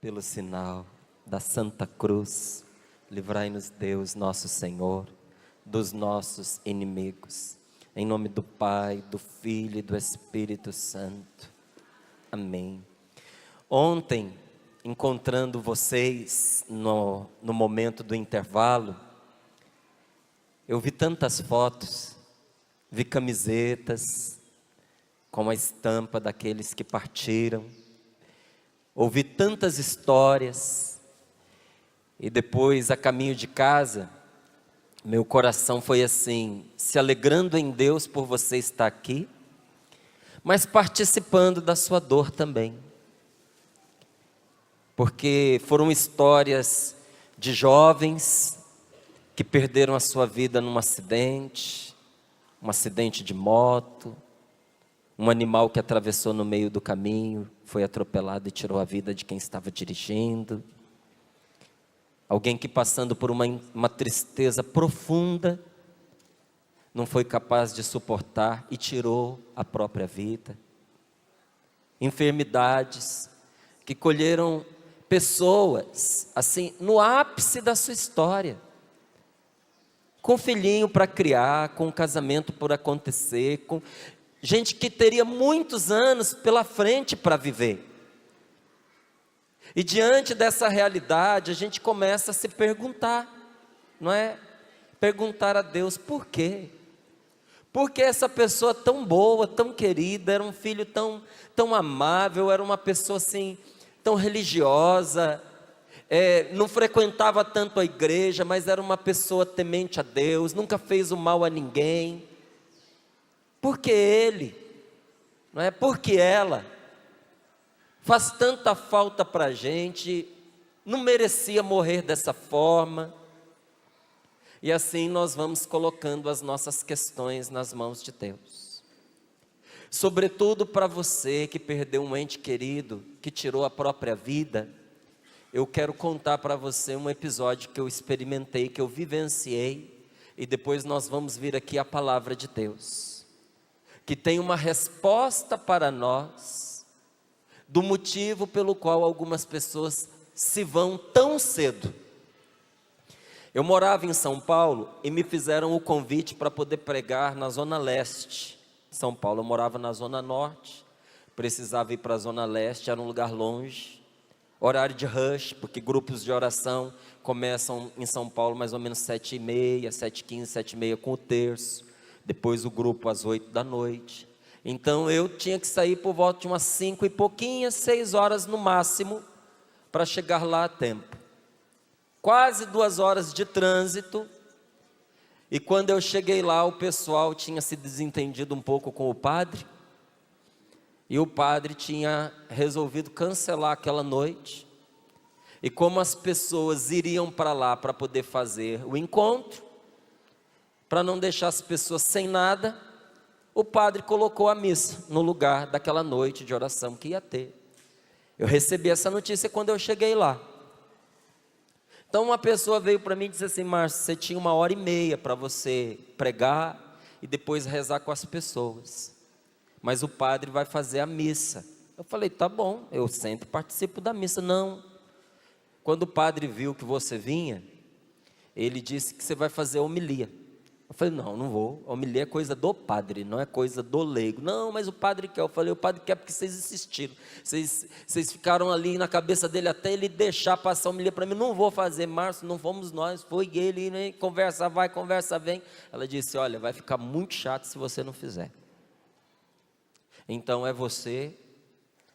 Pelo sinal da Santa Cruz, livrai-nos Deus, nosso Senhor, dos nossos inimigos. Em nome do Pai, do Filho e do Espírito Santo. Amém. Ontem, encontrando vocês no momento do intervalo, eu vi tantas fotos, vi camisetas com a estampa daqueles que partiram, ouvi tantas histórias, e depois, a caminho de casa, meu coração foi assim, se alegrando em Deus por você estar aqui, mas participando da sua dor também. Porque foram histórias de jovens que perderam a sua vida num acidente, um acidente de moto, um animal que atravessou no meio do caminho, foi atropelado e tirou a vida de quem estava dirigindo. Alguém que, passando por uma tristeza profunda, não foi capaz de suportar e tirou a própria vida. Enfermidades que colheram pessoas, assim, no ápice da sua história, com filhinho para criar, com casamento por acontecer, com gente que teria muitos anos pela frente para viver. E diante dessa realidade, a gente começa a se perguntar, não é? Perguntar a Deus, por quê? Por que essa pessoa tão boa, tão querida, era um filho tão amável, era uma pessoa assim, tão religiosa, não frequentava tanto a igreja, mas era uma pessoa temente a Deus, nunca fez o mal a ninguém. Por que ele? Não é? Por que ela? Faz tanta falta para a gente, não merecia morrer dessa forma. E assim nós vamos colocando as nossas questões nas mãos de Deus. Sobretudo para você que perdeu um ente querido, que tirou a própria vida, eu quero contar para você um episódio que eu experimentei, que eu vivenciei, e depois nós vamos vir aqui a palavra de Deus, que tem uma resposta para nós, do motivo pelo qual algumas pessoas se vão tão cedo. Eu morava em São Paulo e me fizeram o convite para poder pregar na Zona Leste. São Paulo, eu morava na Zona Norte, precisava ir para a Zona Leste, era um lugar longe, horário de rush, porque grupos de oração começam em São Paulo mais ou menos 7h30, 7h15, 7h30 com o terço, depois o grupo às 8 da noite. Então eu tinha que sair por volta de umas 5 e pouquinhas, 6 horas no máximo, para chegar lá a tempo. Quase 2 horas de trânsito, e quando eu cheguei lá, o pessoal tinha se desentendido um pouco com o padre, e o padre tinha resolvido cancelar aquela noite, e como as pessoas iriam para lá para poder fazer o encontro, para não deixar as pessoas sem nada, o padre colocou a missa no lugar daquela noite de oração que ia ter. Eu recebi essa notícia quando eu cheguei lá. Então uma pessoa veio para mim e disse assim: Márcio, você tinha 1h30 para você pregar e depois rezar com as pessoas, mas o padre vai fazer a missa. Eu falei, tá bom, eu sempre participo da missa. Não, quando o padre viu que você vinha, ele disse que você vai fazer a homilia. Eu falei, não vou, a homilia é coisa do padre, não é coisa do leigo. Não, mas o padre quer. Eu falei, o padre quer porque vocês insistiram, vocês ficaram ali na cabeça dele até ele deixar passar a homilia para mim. Não vou fazer, Márcio, não fomos nós, foi ele, né? Conversa vai, conversa vem. Ela disse, olha, vai ficar muito chato se você não fizer. Então é você,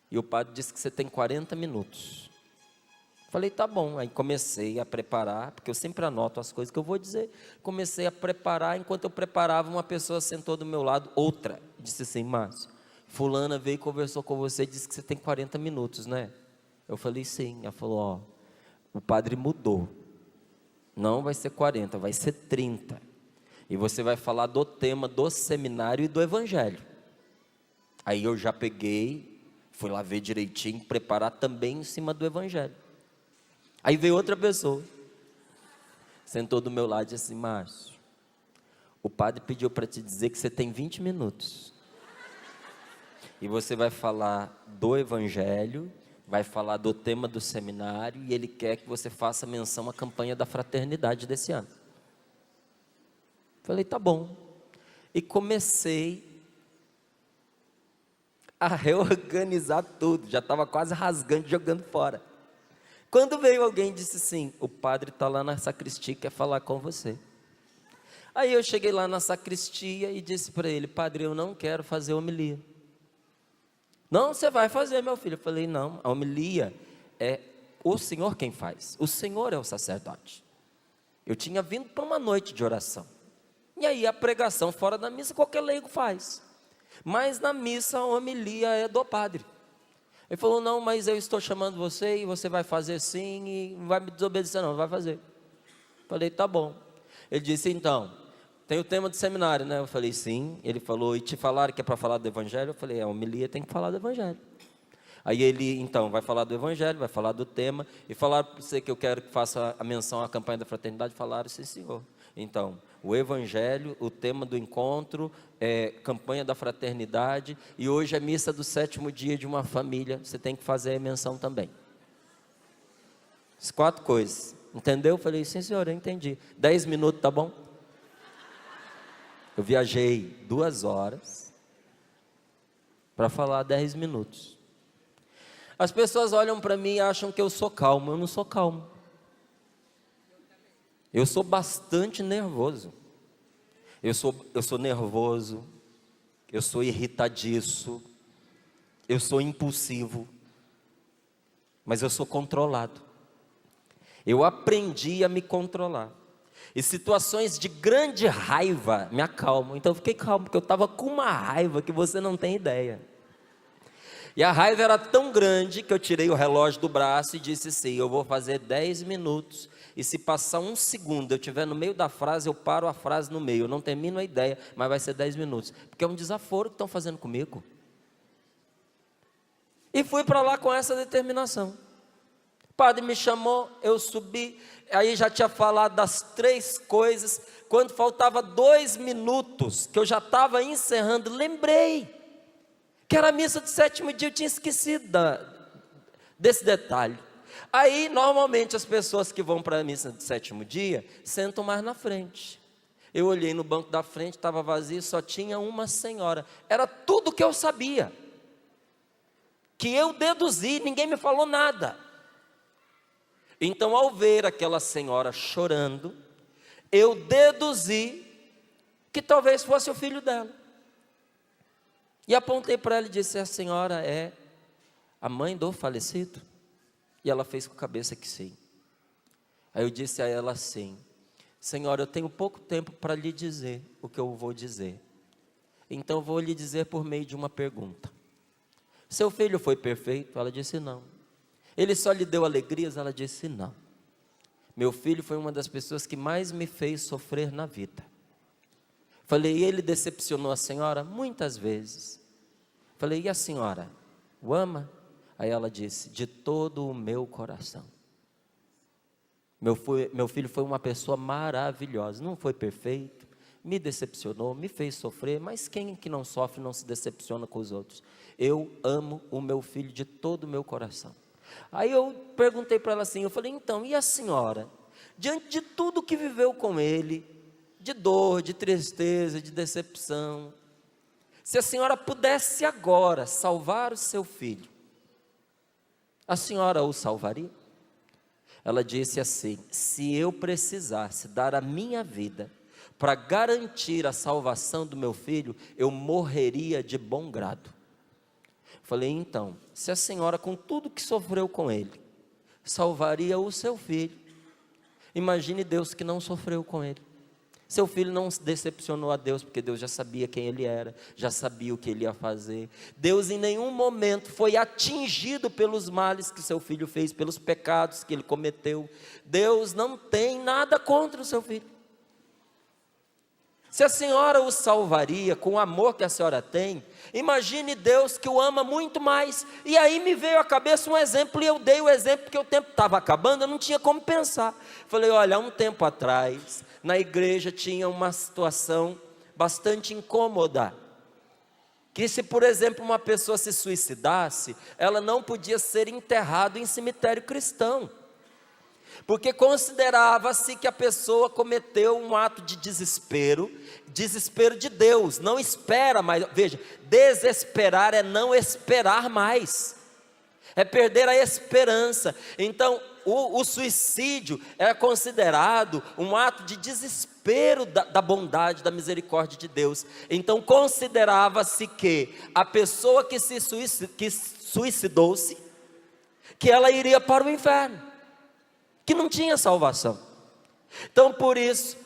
e o padre disse que você tem 40 minutos. Falei, tá bom. Aí comecei a preparar, porque eu sempre anoto as coisas que eu vou dizer. Comecei a preparar, enquanto eu preparava, uma pessoa sentou do meu lado, outra, disse assim, Márcio, fulana veio e conversou com você, disse que você tem 40 minutos, né? Eu falei, sim. Ela falou, o padre mudou, não vai ser 40, vai ser 30, e você vai falar do tema do seminário e do evangelho. Aí eu já peguei, fui lá ver direitinho, preparar também em cima do evangelho. Aí veio outra pessoa, sentou do meu lado e disse assim, Márcio, o padre pediu para te dizer que você tem 20 minutos, e você vai falar do evangelho, vai falar do tema do seminário e ele quer que você faça menção à campanha da fraternidade desse ano. Falei, tá bom. E comecei a reorganizar tudo, já estava quase rasgando, jogando fora. Quando veio alguém e disse assim, o padre está lá na sacristia e quer falar com você. Aí eu cheguei lá na sacristia e disse para ele, padre, eu não quero fazer homilia. Não, você vai fazer, meu filho. Eu falei, não, a homilia é o Senhor quem faz. O Senhor é o sacerdote. Eu tinha vindo para uma noite de oração. E aí a pregação fora da missa qualquer leigo faz. Mas na missa a homilia é do padre. Ele falou, não, mas eu estou chamando você e você vai fazer sim e não vai me desobedecer não, vai fazer. Eu falei, tá bom. Ele disse, então, tem o tema do seminário, né? Eu falei, sim. Ele falou, e te falaram que é para falar do evangelho? Eu falei, a homilia tem que falar do evangelho. Aí ele, então, vai falar do evangelho, vai falar do tema, e falaram para você que eu quero que faça a menção à campanha da fraternidade, falaram, sim senhor. Então, o evangelho, o tema do encontro, campanha da fraternidade, e hoje é missa do 7º dia de uma família, você tem que fazer a menção também. As 4 coisas, entendeu? Eu falei, sim senhor, eu entendi. 10 minutos, tá bom? Eu viajei 2 horas para falar 10 minutos. As pessoas olham para mim e acham que eu sou calmo. Eu não sou calmo. Eu sou bastante nervoso. Eu sou nervoso. Eu sou irritadiço. Eu sou impulsivo. Mas eu sou controlado. Eu aprendi a me controlar. E situações de grande raiva me acalmam. Então eu fiquei calmo, porque eu estava com uma raiva que você não tem ideia. E a raiva era tão grande que eu tirei o relógio do braço e disse assim, eu vou fazer 10 minutos. E se passar 1 segundo, eu estiver no meio da frase, eu paro a frase no meio. Eu não termino a ideia, mas vai ser 10 minutos. Porque é um desaforo que estão fazendo comigo. E fui para lá com essa determinação. O padre me chamou, eu subi, aí já tinha falado das 3 coisas, quando faltava 2 minutos, que eu já estava encerrando, lembrei, que era a missa do 7º dia, eu tinha esquecido desse detalhe. Aí, normalmente, as pessoas que vão para a missa do 7º dia, sentam mais na frente. Eu olhei no banco da frente, estava vazio, só tinha uma senhora, era tudo que eu sabia, que eu deduzi, ninguém me falou nada. Então, ao ver aquela senhora chorando, eu deduzi que talvez fosse o filho dela. E apontei para ela e disse, a senhora é a mãe do falecido? E ela fez com a cabeça que sim. Aí eu disse a ela assim, senhora, eu tenho pouco tempo para lhe dizer o que eu vou dizer. Então eu vou lhe dizer por meio de uma pergunta. Seu filho foi perfeito? Ela disse não. Ele só lhe deu alegrias? Ela disse não. Meu filho foi uma das pessoas que mais me fez sofrer na vida. Falei, ele decepcionou a senhora? Muitas vezes. Falei, e a senhora o ama? Aí ela disse, de todo o meu coração. Meu filho foi uma pessoa maravilhosa, não foi perfeito, me decepcionou, me fez sofrer, mas quem que não sofre não se decepciona com os outros? Eu amo o meu filho de todo o meu coração. Aí eu perguntei para ela assim, eu falei, então, e a senhora? Diante de tudo que viveu com ele, de dor, de tristeza, de decepção, se a senhora pudesse agora salvar o seu filho, a senhora o salvaria? Ela disse assim, se eu precisasse dar a minha vida para garantir a salvação do meu filho, eu morreria de bom grado. Falei, então, se a senhora com tudo que sofreu com ele, salvaria o seu filho, imagine Deus que não sofreu com ele. Seu filho não se decepcionou a Deus, porque Deus já sabia quem ele era, já sabia o que ele ia fazer. Deus em nenhum momento foi atingido pelos males que seu filho fez, pelos pecados que ele cometeu. Deus não tem nada contra o seu filho. Se a senhora o salvaria com o amor que a senhora tem, imagine Deus que o ama muito mais. E aí me veio à cabeça um exemplo, e eu dei o exemplo porque o tempo estava acabando, eu não tinha como pensar. Falei, olha, há um tempo atrás, na igreja tinha uma situação bastante incômoda. que se, por exemplo, uma pessoa se suicidasse, ela não podia ser enterrada em cemitério cristão, porque considerava-se que a pessoa cometeu um ato de desespero de Deus, não espera mais. Veja, desesperar é não esperar mais, é perder a esperança. Então, o suicídio é considerado um ato de desespero da bondade, da misericórdia de Deus. Então, considerava-se que a pessoa que suicidou-se, que ela iria para o inferno, que não tinha salvação. Então, por isso,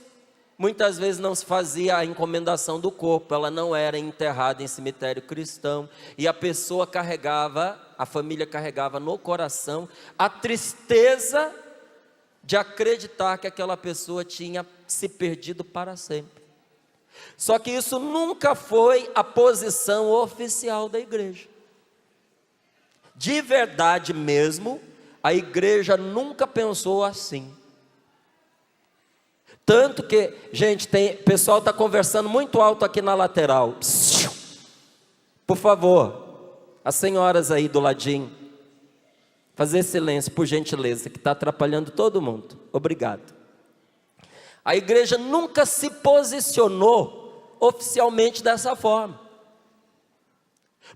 muitas vezes não se fazia a encomendação do corpo, ela não era enterrada em cemitério cristão, e a pessoa carregava, a família carregava no coração a tristeza de acreditar que aquela pessoa tinha se perdido para sempre. Só que isso nunca foi a posição oficial da igreja. De verdade mesmo, a igreja nunca pensou assim. Tanto que, gente, o pessoal está conversando muito alto aqui na lateral. Por favor, as senhoras aí do ladinho, fazer silêncio, por gentileza, que está atrapalhando todo mundo. Obrigado. A igreja nunca se posicionou oficialmente dessa forma.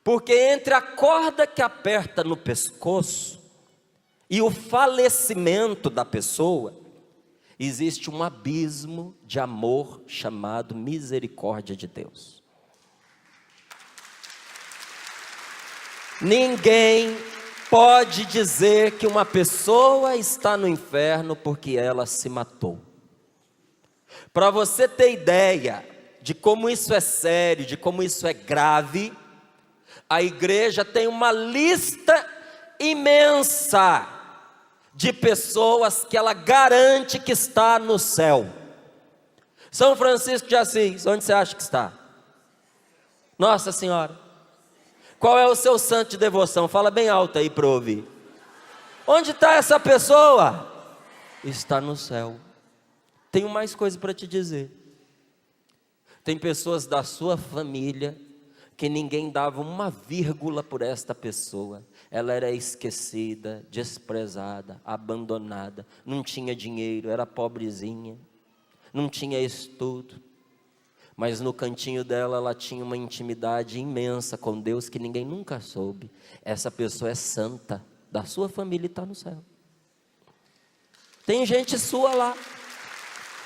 Porque entre a corda que aperta no pescoço e o falecimento da pessoa, existe um abismo de amor chamado misericórdia de Deus. Ninguém pode dizer que uma pessoa está no inferno porque ela se matou. Para você ter ideia de como isso é sério, de como isso é grave, a igreja tem uma lista imensa de pessoas que ela garante que está no céu. São Francisco de Assis, onde você acha que está? Nossa Senhora. Qual é o seu santo de devoção? Fala bem alto aí para eu ouvir. Onde está essa pessoa? Está no céu. Tenho mais coisa para te dizer. Tem pessoas da sua família que ninguém dava uma vírgula por esta pessoa. Ela era esquecida, desprezada, abandonada, não tinha dinheiro, era pobrezinha, não tinha estudo, mas no cantinho dela ela tinha uma intimidade imensa com Deus que ninguém nunca soube. Essa pessoa é santa, da sua família, e está no céu. Tem gente sua lá,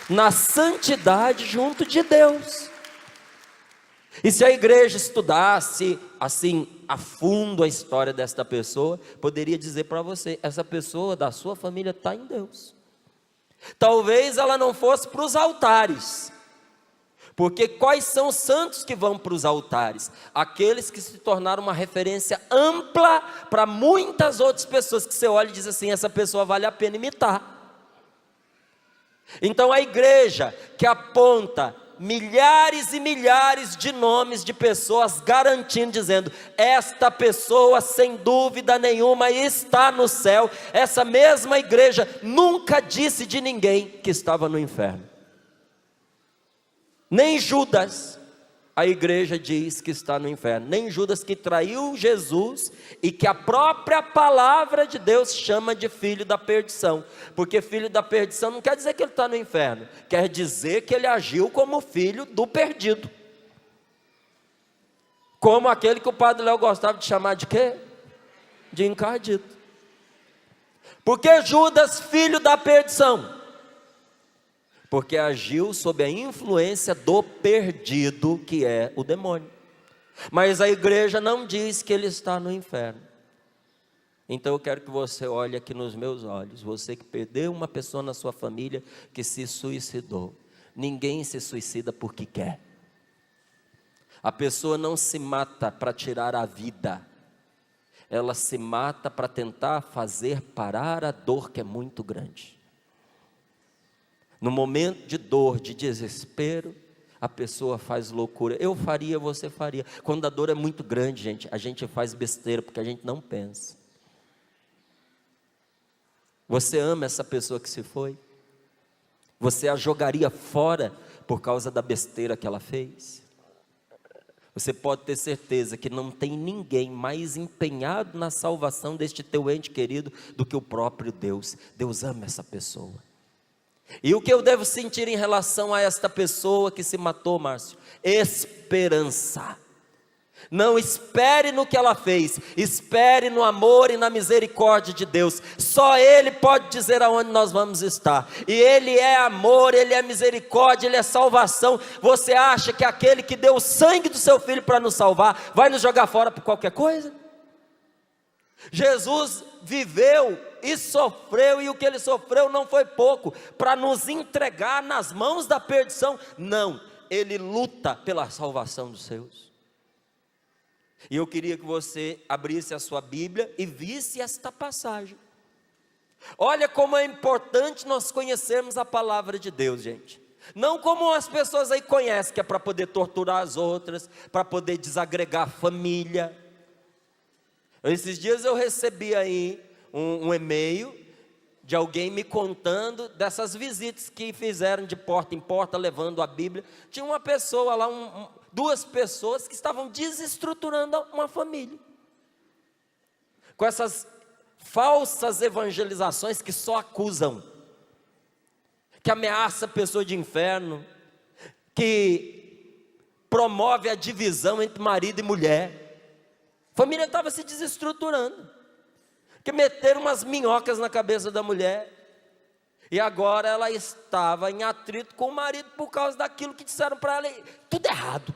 na santidade junto de Deus. E se a igreja estudasse assim a fundo a história desta pessoa, poderia dizer para você: essa pessoa da sua família está em Deus. Talvez ela não fosse para os altares, porque quais são os santos que vão para os altares? Aqueles que se tornaram uma referência ampla para muitas outras pessoas, que você olha e diz assim: essa pessoa vale a pena imitar. Então a igreja que aponta milhares e milhares de nomes de pessoas, garantindo, dizendo: esta pessoa sem dúvida nenhuma está no céu. Essa mesma igreja nunca disse de ninguém que estava no inferno. Nem Judas, a igreja diz que está no inferno. Nem Judas, que traiu Jesus e que a própria palavra de Deus chama de filho da perdição. Porque filho da perdição não quer dizer que ele está no inferno, quer dizer que ele agiu como filho do perdido. Como aquele que o padre Léo gostava de chamar de quê? De encardido. Porque Judas, filho da perdição? Porque agiu sob a influência do perdido, que é o demônio. Mas a igreja não diz que ele está no inferno. Então eu quero que você olhe aqui nos meus olhos, você que perdeu uma pessoa na sua família, que se suicidou. Ninguém se suicida porque quer. A pessoa não se mata para tirar a vida, ela se mata para tentar fazer parar a dor, que é muito grande. No momento de dor, de desespero, a pessoa faz loucura. Eu faria, você faria. Quando a dor é muito grande, gente, a gente faz besteira, porque a gente não pensa. Você ama essa pessoa que se foi? Você a jogaria fora por causa da besteira que ela fez? você pode ter certeza que não tem ninguém mais empenhado na salvação deste teu ente querido do que o próprio Deus. Deus ama essa pessoa. E o que eu devo sentir em relação a esta pessoa que se matou, Márcio? Esperança. Não espere no que ela fez, espere no amor e na misericórdia de Deus. Só Ele pode dizer aonde nós vamos estar. E Ele é amor, Ele é misericórdia, Ele é salvação. Você acha que aquele que deu o sangue do seu filho para nos salvar, vai nos jogar fora por qualquer coisa? Jesus viveu e sofreu, e o que Ele sofreu não foi pouco, para nos entregar nas mãos da perdição. Não, Ele luta pela salvação dos seus. E eu queria que você abrisse a sua Bíblia e visse esta passagem. Olha como é importante nós conhecermos a palavra de Deus, gente. Não como as pessoas aí conhecem, que é para poder torturar as outras, para poder desagregar a família. Esses dias eu recebi aí um e-mail de alguém me contando dessas visitas que fizeram de porta em porta, levando a Bíblia. Tinha uma pessoa lá, duas pessoas que estavam desestruturando uma família, com essas falsas evangelizações que só acusam, que ameaça a pessoa de inferno, que promove a divisão entre marido e mulher. A família estava se desestruturando, que meteram umas minhocas na cabeça da mulher, e agora ela estava em atrito com o marido por causa daquilo que disseram para ela, tudo errado.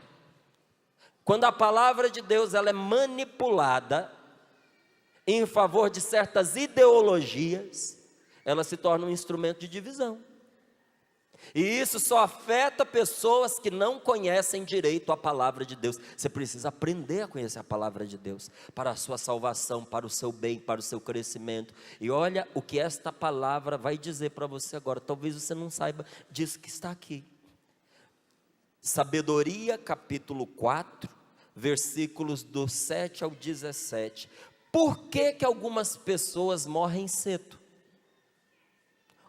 Quando a palavra de Deus ela é manipulada em favor de certas ideologias, ela se torna um instrumento de divisão. E isso só afeta pessoas que não conhecem direito a palavra de Deus. Você precisa aprender a conhecer a palavra de Deus, para a sua salvação, para o seu bem, para o seu crescimento. E olha o que esta palavra vai dizer para você agora. Talvez você não saiba disso que está aqui. Sabedoria, capítulo 4, versículos do 7 ao 17. Por que que algumas pessoas morrem cedo?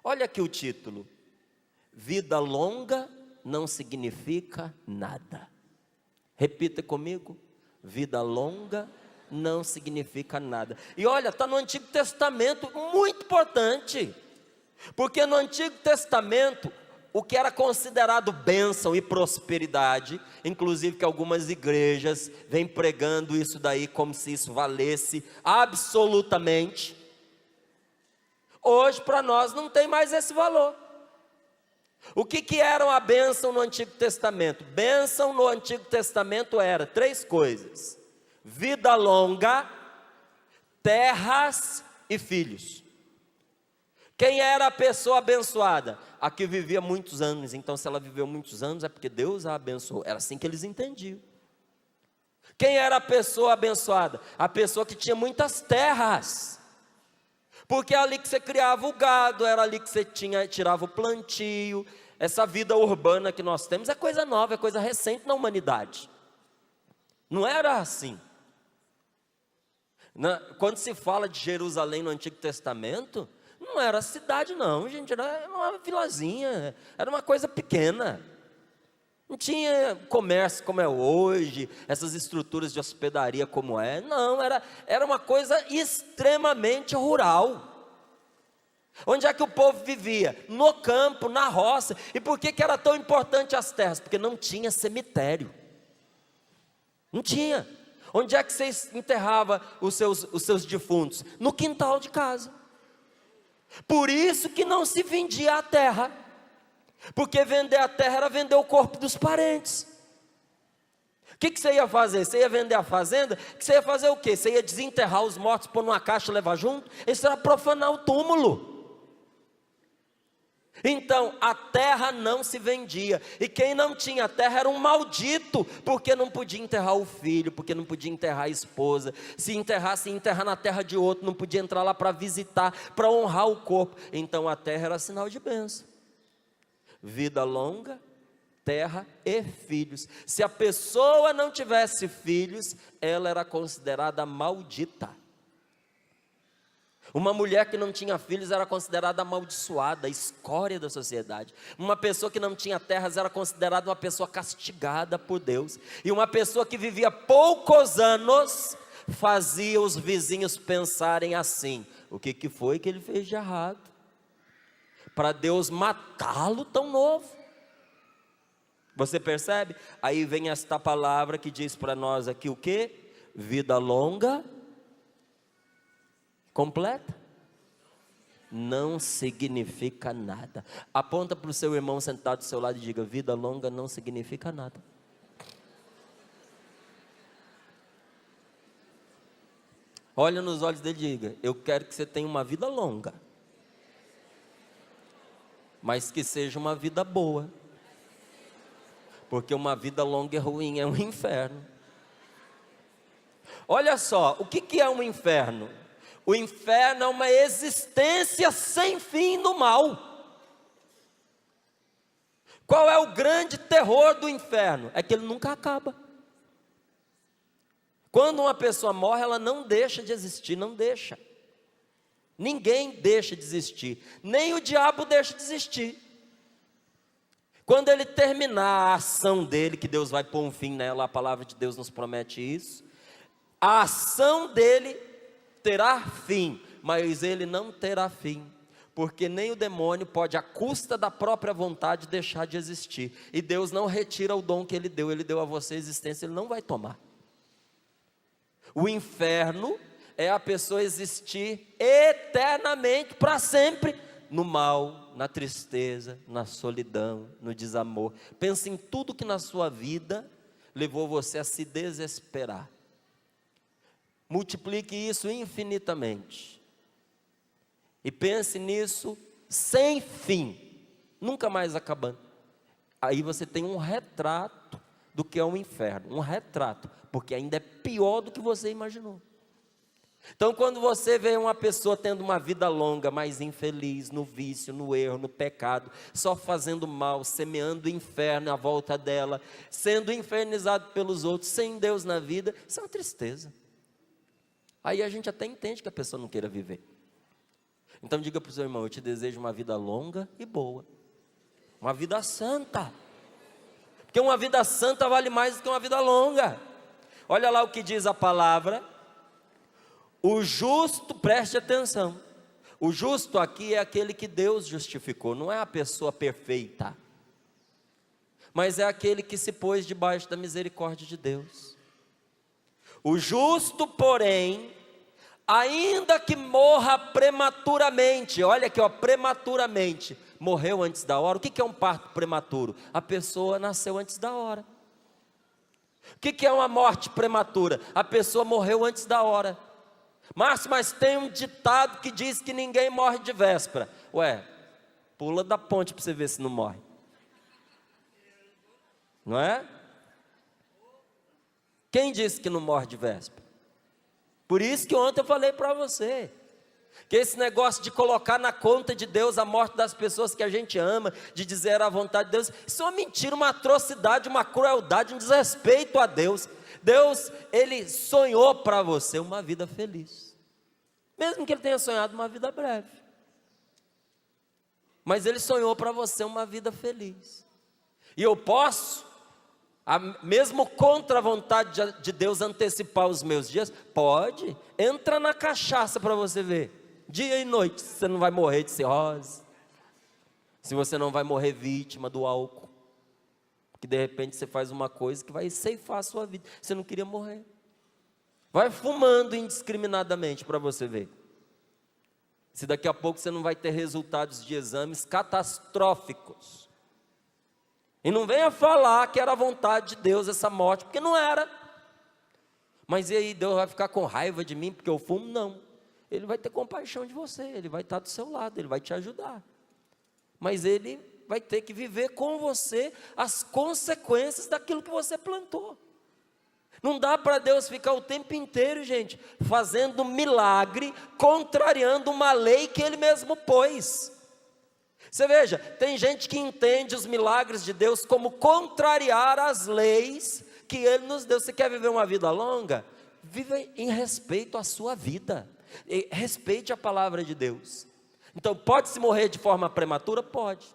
Olha aqui o título. Vida longa não significa nada. Repita comigo. Vida longa não significa nada. E olha, está no Antigo Testamento, muito importante. Porque no Antigo Testamento, o que era considerado bênção e prosperidade, inclusive que algumas igrejas vêm pregando isso daí como se isso valesse absolutamente. Hoje para nós não tem mais esse valor. O que era a bênção no Antigo Testamento? Bênção no Antigo Testamento era 3 coisas: vida longa, terras e filhos. Quem era a pessoa abençoada? A que vivia muitos anos. Então se ela viveu muitos anos é porque Deus a abençoou. Era assim que eles entendiam. Quem era a pessoa abençoada? A pessoa que tinha muitas terras. Porque é ali que você criava o gado, era ali que você tirava o plantio. Essa vida urbana que nós temos é coisa nova, é coisa recente na humanidade. Não era assim. Quando se fala de Jerusalém no Antigo Testamento, não era cidade não, gente, era uma vilazinha, era uma coisa pequena. Não tinha comércio como é hoje, essas estruturas de hospedaria como é. Não, era uma coisa extremamente rural. Onde é que o povo vivia? No campo, na roça. E por que era tão importante as terras? Porque não tinha cemitério. Não tinha. Onde é que você enterrava os seus defuntos? No quintal de casa. Por isso que não se vendia a terra. Porque vender a terra era vender o corpo dos parentes. O que você ia fazer? Você ia vender a fazenda? Você ia fazer o quê? Você ia desenterrar os mortos, pôr numa caixa e levar junto? Isso era profanar o túmulo. Então a terra não se vendia. E quem não tinha terra era um maldito, porque não podia enterrar o filho, porque não podia enterrar a esposa. Se enterrasse, ia enterrar na terra de outro. Não podia entrar lá para visitar, para honrar o corpo. Então a terra era sinal de bênção. Vida longa, terra e filhos. Se a pessoa não tivesse filhos, ela era considerada maldita. Uma mulher que não tinha filhos era considerada amaldiçoada, a escória da sociedade. Uma pessoa que não tinha terras era considerada uma pessoa castigada por Deus. E uma pessoa que vivia poucos anos fazia os vizinhos pensarem assim: o que foi que ele fez de errado para Deus matá-lo tão novo? Você percebe? Aí vem esta palavra que diz para nós aqui o quê? Vida longa, completa, não significa nada. Aponta para o seu irmão sentado do seu lado e diga: vida longa não significa nada. Olha nos olhos dele e diga: eu quero que você tenha uma vida longa, mas que seja uma vida boa, porque uma vida longa e ruim é um inferno. Olha só, o que é um inferno? O inferno é uma existência sem fim no mal. Qual é o grande terror do inferno? É que ele nunca acaba. Quando uma pessoa morre, ela não deixa de existir, não deixa. Ninguém deixa de existir, nem o diabo deixa de existir. Quando ele terminar a ação dele, que Deus vai pôr um fim nela, a palavra de Deus nos promete isso, a ação dele terá fim, mas ele não terá fim, porque nem o demônio pode, à custa da própria vontade, deixar de existir. E Deus não retira o dom que ele deu a você a existência, ele não vai tomar. O inferno é a pessoa existir eternamente, para sempre, no mal, na tristeza, na solidão, no desamor. Pense em tudo que na sua vida levou você a se desesperar. Multiplique isso infinitamente. E pense nisso sem fim, nunca mais acabando. Aí você tem um retrato do que é o inferno, um retrato, porque ainda é pior do que você imaginou. Então, quando você vê uma pessoa tendo uma vida longa, mas infeliz, no vício, no erro, no pecado, só fazendo mal, semeando o inferno à volta dela, sendo infernizado pelos outros, sem Deus na vida, isso é uma tristeza. Aí a gente até entende que a pessoa não queira viver. Então diga para o seu irmão: eu te desejo uma vida longa e boa, uma vida santa, porque uma vida santa vale mais do que uma vida longa. Olha lá o que diz a palavra: o justo, preste atenção, o justo aqui é aquele que Deus justificou, não é a pessoa perfeita, mas é aquele que se pôs debaixo da misericórdia de Deus. O justo, porém, ainda que morra prematuramente, olha aqui, ó, prematuramente, morreu antes da hora. O que é um parto prematuro? A pessoa nasceu antes da hora. O que é uma morte prematura? A pessoa morreu antes da hora. Márcio, mas tem um ditado que diz que ninguém morre de véspera. Ué, pula da ponte para você ver se não morre. Não é? Quem disse que não morre de véspera? Por isso que ontem eu falei para você, que esse negócio de colocar na conta de Deus a morte das pessoas que a gente ama, de dizer a vontade de Deus, isso é uma mentira, uma atrocidade, uma crueldade, um desrespeito a Deus. Deus, Ele sonhou para você uma vida feliz, mesmo que Ele tenha sonhado uma vida breve, mas Ele sonhou para você uma vida feliz. E eu posso, mesmo contra a vontade de Deus, antecipar os meus dias? Pode. Entra na cachaça para você ver, dia e noite, se você não vai morrer de cirrose, se você não vai morrer vítima do álcool, que de repente você faz uma coisa que vai ceifar a sua vida, você não queria morrer. Vai fumando indiscriminadamente para você ver, se daqui a pouco você não vai ter resultados de exames catastróficos. E não venha falar que era a vontade de Deus essa morte, porque não era. Mas e aí, Deus vai ficar com raiva de mim porque eu fumo? Não. Ele vai ter compaixão de você, Ele vai estar do seu lado, Ele vai te ajudar. Mas Ele vai ter que viver com você as consequências daquilo que você plantou. Não dá para Deus ficar o tempo inteiro, gente, fazendo milagre, contrariando uma lei que Ele mesmo pôs. Você veja, tem gente que entende os milagres de Deus como contrariar as leis que Ele nos deu. Você quer viver uma vida longa? Viva em respeito à sua vida. E respeite a palavra de Deus. Então, pode-se morrer de forma prematura? Pode.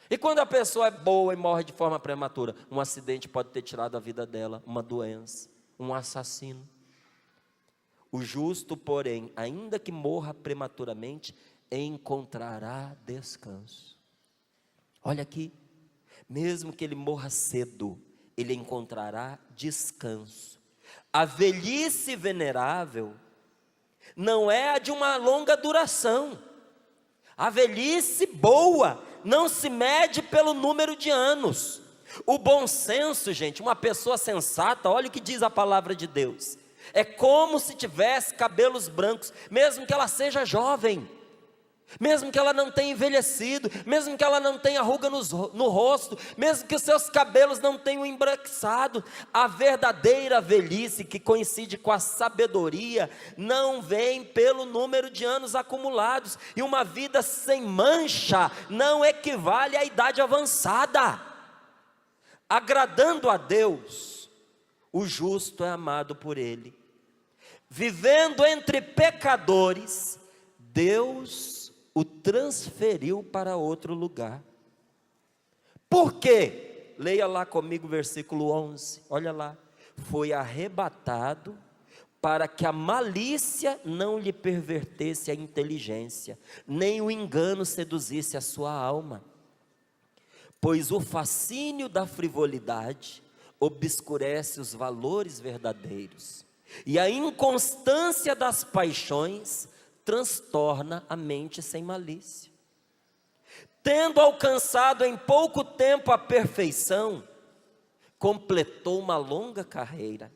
E quando a pessoa é boa e morre de forma prematura? Um acidente pode ter tirado a vida dela, uma doença, um assassino. O justo, porém, ainda que morra prematuramente, encontrará descanso. Olha aqui, mesmo que ele morra cedo, ele encontrará descanso. A velhice venerável não é a de uma longa duração. A velhice boa não se mede pelo número de anos. O bom senso, gente, uma pessoa sensata, olha o que diz a palavra de Deus. É como se tivesse cabelos brancos, mesmo que ela seja jovem, mesmo que ela não tenha envelhecido, mesmo que ela não tenha ruga no rosto, mesmo que os seus cabelos não tenham embranquiçado. A verdadeira velhice, que coincide com a sabedoria, não vem pelo número de anos acumulados. E uma vida sem mancha não equivale à idade avançada. Agradando a Deus, o justo é amado por Ele. Vivendo entre pecadores, Deus o transferiu para outro lugar. Por quê? Leia lá comigo o versículo 11, olha lá. Foi arrebatado para que a malícia não lhe pervertesse a inteligência, nem o engano seduzisse a sua alma. Pois o fascínio da frivolidade obscurece os valores verdadeiros, e a inconstância das paixões transtorna a mente sem malícia. Tendo alcançado em pouco tempo a perfeição, completou uma longa carreira.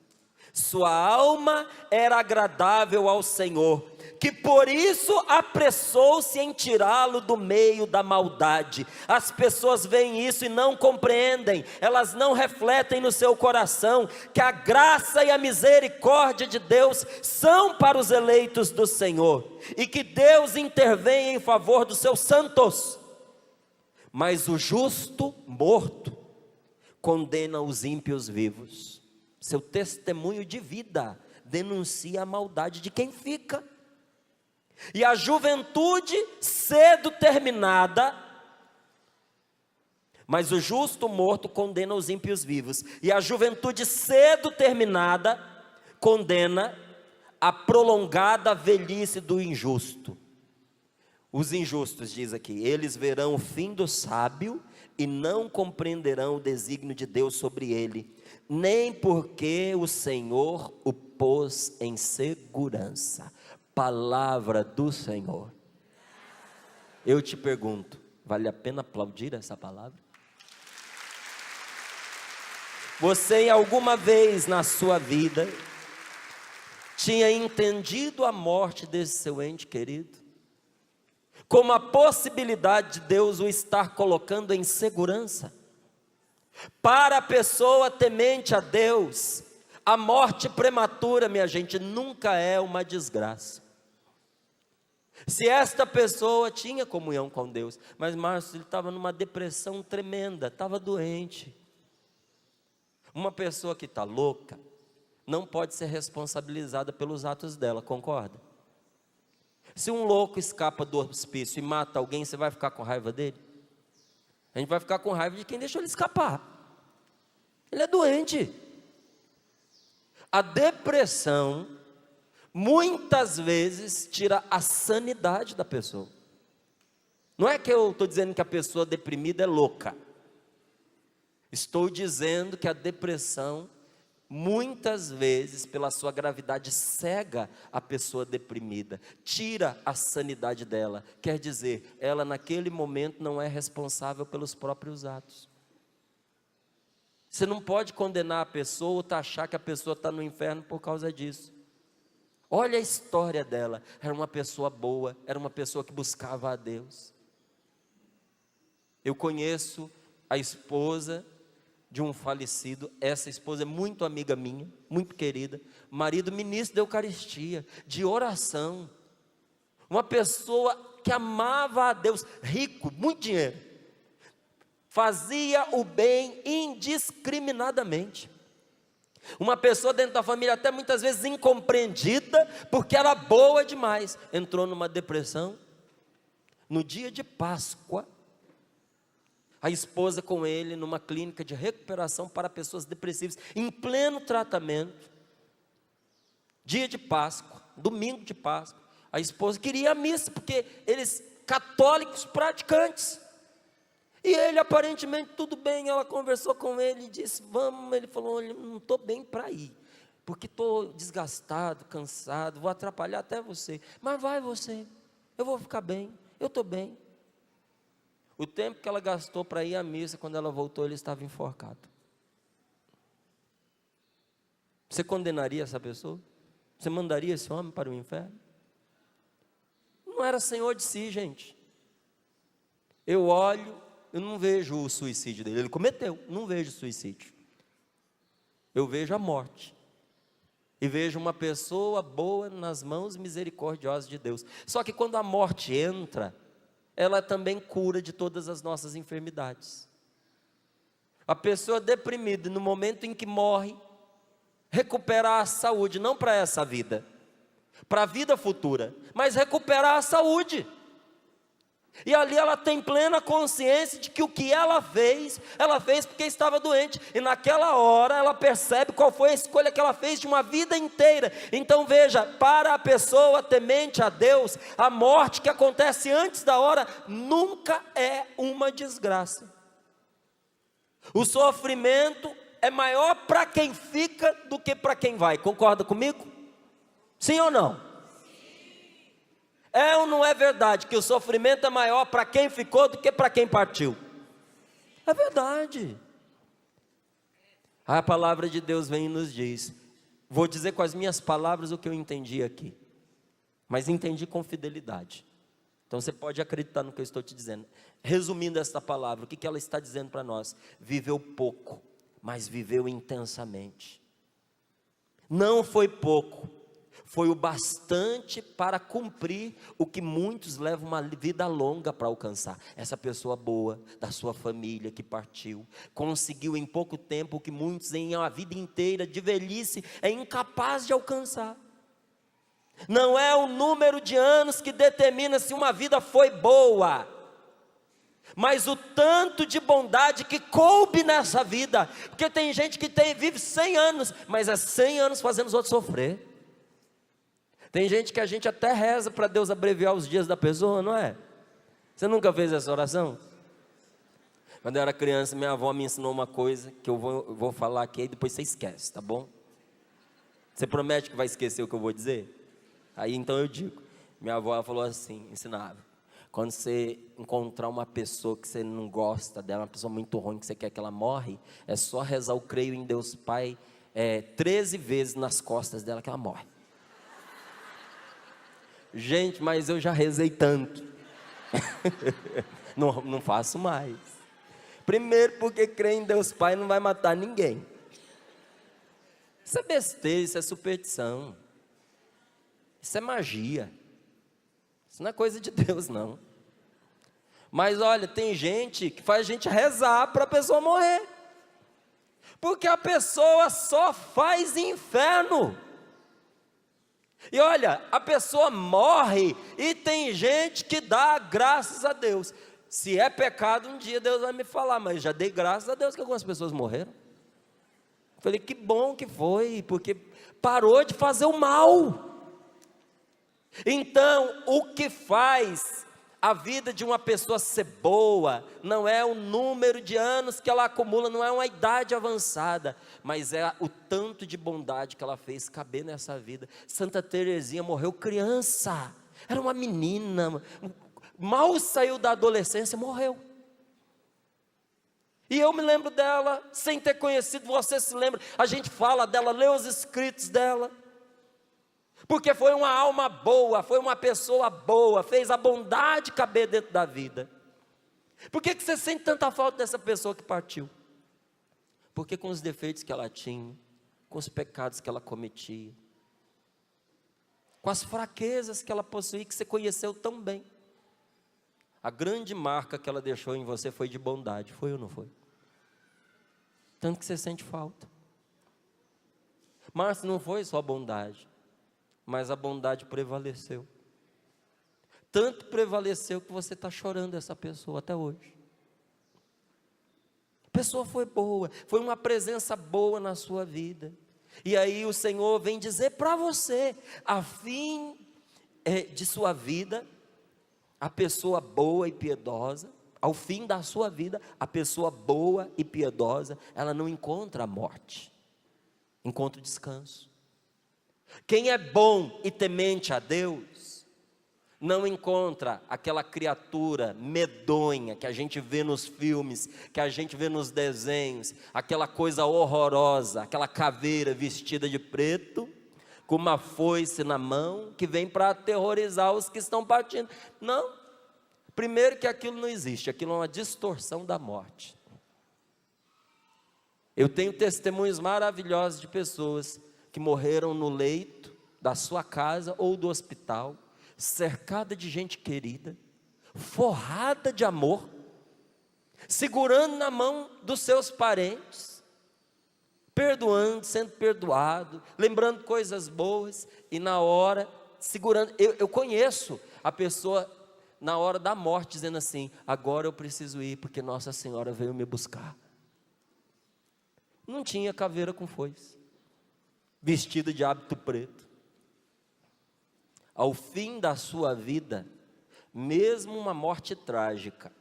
Sua alma era agradável ao Senhor, que por isso apressou-se em tirá-lo do meio da maldade. As pessoas veem isso e não compreendem, elas não refletem no seu coração que a graça e a misericórdia de Deus são para os eleitos do Senhor, e que Deus intervém em favor dos seus santos. Mas o justo morto condena os ímpios vivos. Seu testemunho de vida denuncia a maldade de quem fica. E a juventude cedo terminada, mas o justo morto condena os ímpios vivos. E a juventude cedo terminada condena a prolongada velhice do injusto. Os injustos, diz aqui, eles verão o fim do sábio e não compreenderão o desígnio de Deus sobre ele, nem porque o Senhor o pôs em segurança. Palavra do Senhor. Eu te pergunto, vale a pena aplaudir essa palavra? Você alguma vez na sua vida tinha entendido a morte desse seu ente querido como a possibilidade de Deus o estar colocando em segurança? Para a pessoa temente a Deus, a morte prematura, minha gente, nunca é uma desgraça. Se esta pessoa tinha comunhão com Deus, mas Márcio, ele estava numa depressão tremenda, estava doente. Uma pessoa que está louca não pode ser responsabilizada pelos atos dela, concorda? Se um louco escapa do hospício e mata alguém, você vai ficar com raiva dele? A gente vai ficar com raiva de quem deixou ele escapar. Ele é doente. A depressão muitas vezes tira a sanidade da pessoa. Não é que eu estou dizendo que a pessoa deprimida é louca. Estou dizendo que a depressão muitas vezes, pela sua gravidade, cega a pessoa deprimida, tira a sanidade dela. Quer dizer, ela naquele momento não é responsável pelos próprios atos. Você não pode condenar a pessoa ou taxar que a pessoa está no inferno por causa disso. Olha a história dela, era uma pessoa boa, era uma pessoa que buscava a Deus. Eu conheço a esposa de um falecido, essa esposa é muito amiga minha, muito querida, marido ministro da Eucaristia, de oração, uma pessoa que amava a Deus, rico, muito dinheiro, fazia o bem indiscriminadamente, Uma pessoa dentro da família, até muitas vezes incompreendida, porque era boa demais, entrou numa depressão. No dia de Páscoa, a esposa com ele numa clínica de recuperação para pessoas depressivas, em pleno tratamento. Dia de Páscoa, domingo de Páscoa, a esposa queria ir à missa, porque eles, católicos praticantes, e ele aparentemente tudo bem. Ela conversou com ele e disse, vamos. Ele falou, olha, não estou bem para ir, porque estou desgastado, cansado, vou atrapalhar até você, mas vai você, eu vou ficar bem, eu estou bem. O tempo que ela gastou para ir à missa, quando ela voltou, ele estava enforcado. Você condenaria essa pessoa? Você mandaria esse homem para o inferno? Não era senhor de si, gente. Eu olho, eu não vejo o suicídio dele. Ele cometeu, não vejo suicídio. Eu vejo a morte. E vejo uma pessoa boa nas mãos misericordiosas de Deus. Só que quando a morte entra, ela também cura de todas as nossas enfermidades. A pessoa deprimida, no momento em que morre, recuperar a saúde, não para essa vida, para a vida futura, mas recuperar a saúde. E ali ela tem plena consciência de que o que ela fez porque estava doente, e naquela hora ela percebe qual foi a escolha que ela fez de uma vida inteira. Então veja, para a pessoa temente a Deus, a morte que acontece antes da hora, nunca é uma desgraça. O sofrimento é maior para quem fica do que para quem vai, concorda comigo? Sim ou não? É ou não é verdade que o sofrimento é maior para quem ficou do que para quem partiu? É verdade. A palavra de Deus vem e nos diz, vou dizer com as minhas palavras o que eu entendi aqui, mas entendi com fidelidade. Então você pode acreditar no que eu estou te dizendo. Resumindo esta palavra, o que ela está dizendo para nós? Viveu pouco, mas viveu intensamente. Não foi pouco, foi o bastante para cumprir o que muitos levam uma vida longa para alcançar. Essa pessoa boa, da sua família que partiu, conseguiu em pouco tempo o que muitos em uma vida inteira de velhice é incapaz de alcançar. Não é o número de anos que determina se uma vida foi boa, mas o tanto de bondade que coube nessa vida. Porque tem gente que vive 100 anos, mas é 100 anos fazendo os outros sofrer. Tem gente que a gente até reza para Deus abreviar os dias da pessoa, não é? Você nunca fez essa oração? Quando eu era criança, minha avó me ensinou uma coisa que eu vou falar aqui, e depois você esquece, tá bom? Você promete que vai esquecer o que eu vou dizer? Aí então eu digo, minha avó falou assim, ensinava, quando você encontrar uma pessoa que você não gosta dela, uma pessoa muito ruim, que você quer que ela morre, é só rezar o creio em Deus Pai 13 vezes nas costas dela que ela morre. Gente, mas eu já rezei tanto. não faço mais. Primeiro porque crer em Deus Pai não vai matar ninguém. Isso é besteira, isso é superstição. Isso é magia. Isso não é coisa de Deus, não. Mas olha, tem gente que faz a gente rezar para a pessoa morrer. Porque a pessoa só faz inferno. E olha, a pessoa morre e tem gente que dá graças a Deus. Se é pecado, um dia Deus vai me falar, mas já dei graças a Deus que algumas pessoas morreram. Falei, que bom que foi, porque parou de fazer o mal. Então, o que faz a vida de uma pessoa ser boa, não é o número de anos que ela acumula, não é uma idade avançada, mas é o tanto de bondade que ela fez caber nessa vida. Santa Teresinha morreu criança, era uma menina, mal saiu da adolescência, morreu. E eu me lembro dela, sem ter conhecido, você se lembra, a gente fala dela, lê os escritos dela, porque foi uma alma boa, foi uma pessoa boa, fez a bondade caber dentro da vida. Por que você sente tanta falta dessa pessoa que partiu? Porque com os defeitos que ela tinha, com os pecados que ela cometia, com as fraquezas que ela possuía, que você conheceu tão bem, a grande marca que ela deixou em você foi de bondade, foi ou não foi? Tanto que você sente falta. Mas não foi só bondade, mas a bondade prevaleceu. Tanto prevaleceu que você está chorando essa pessoa até hoje. A pessoa foi boa, foi uma presença boa na sua vida. E aí o Senhor vem dizer para você, a fim de sua vida, a pessoa boa e piedosa, ao fim da sua vida, a pessoa boa e piedosa, ela não encontra a morte, encontra o descanso. Quem é bom e temente a Deus, não encontra aquela criatura medonha que a gente vê nos filmes, que a gente vê nos desenhos, aquela coisa horrorosa, aquela caveira vestida de preto, com uma foice na mão, que vem para aterrorizar os que estão partindo. Não, primeiro que aquilo não existe, aquilo é uma distorção da morte. Eu tenho testemunhos maravilhosos de pessoas que morreram no leito da sua casa ou do hospital, cercada de gente querida, forrada de amor, segurando na mão dos seus parentes, perdoando, sendo perdoado, lembrando coisas boas, e na hora, segurando. Eu conheço a pessoa, na hora da morte, dizendo assim: agora eu preciso ir, porque Nossa Senhora veio me buscar. Não tinha caveira com foice, vestida de hábito preto. Ao fim da sua vida, mesmo uma morte trágica,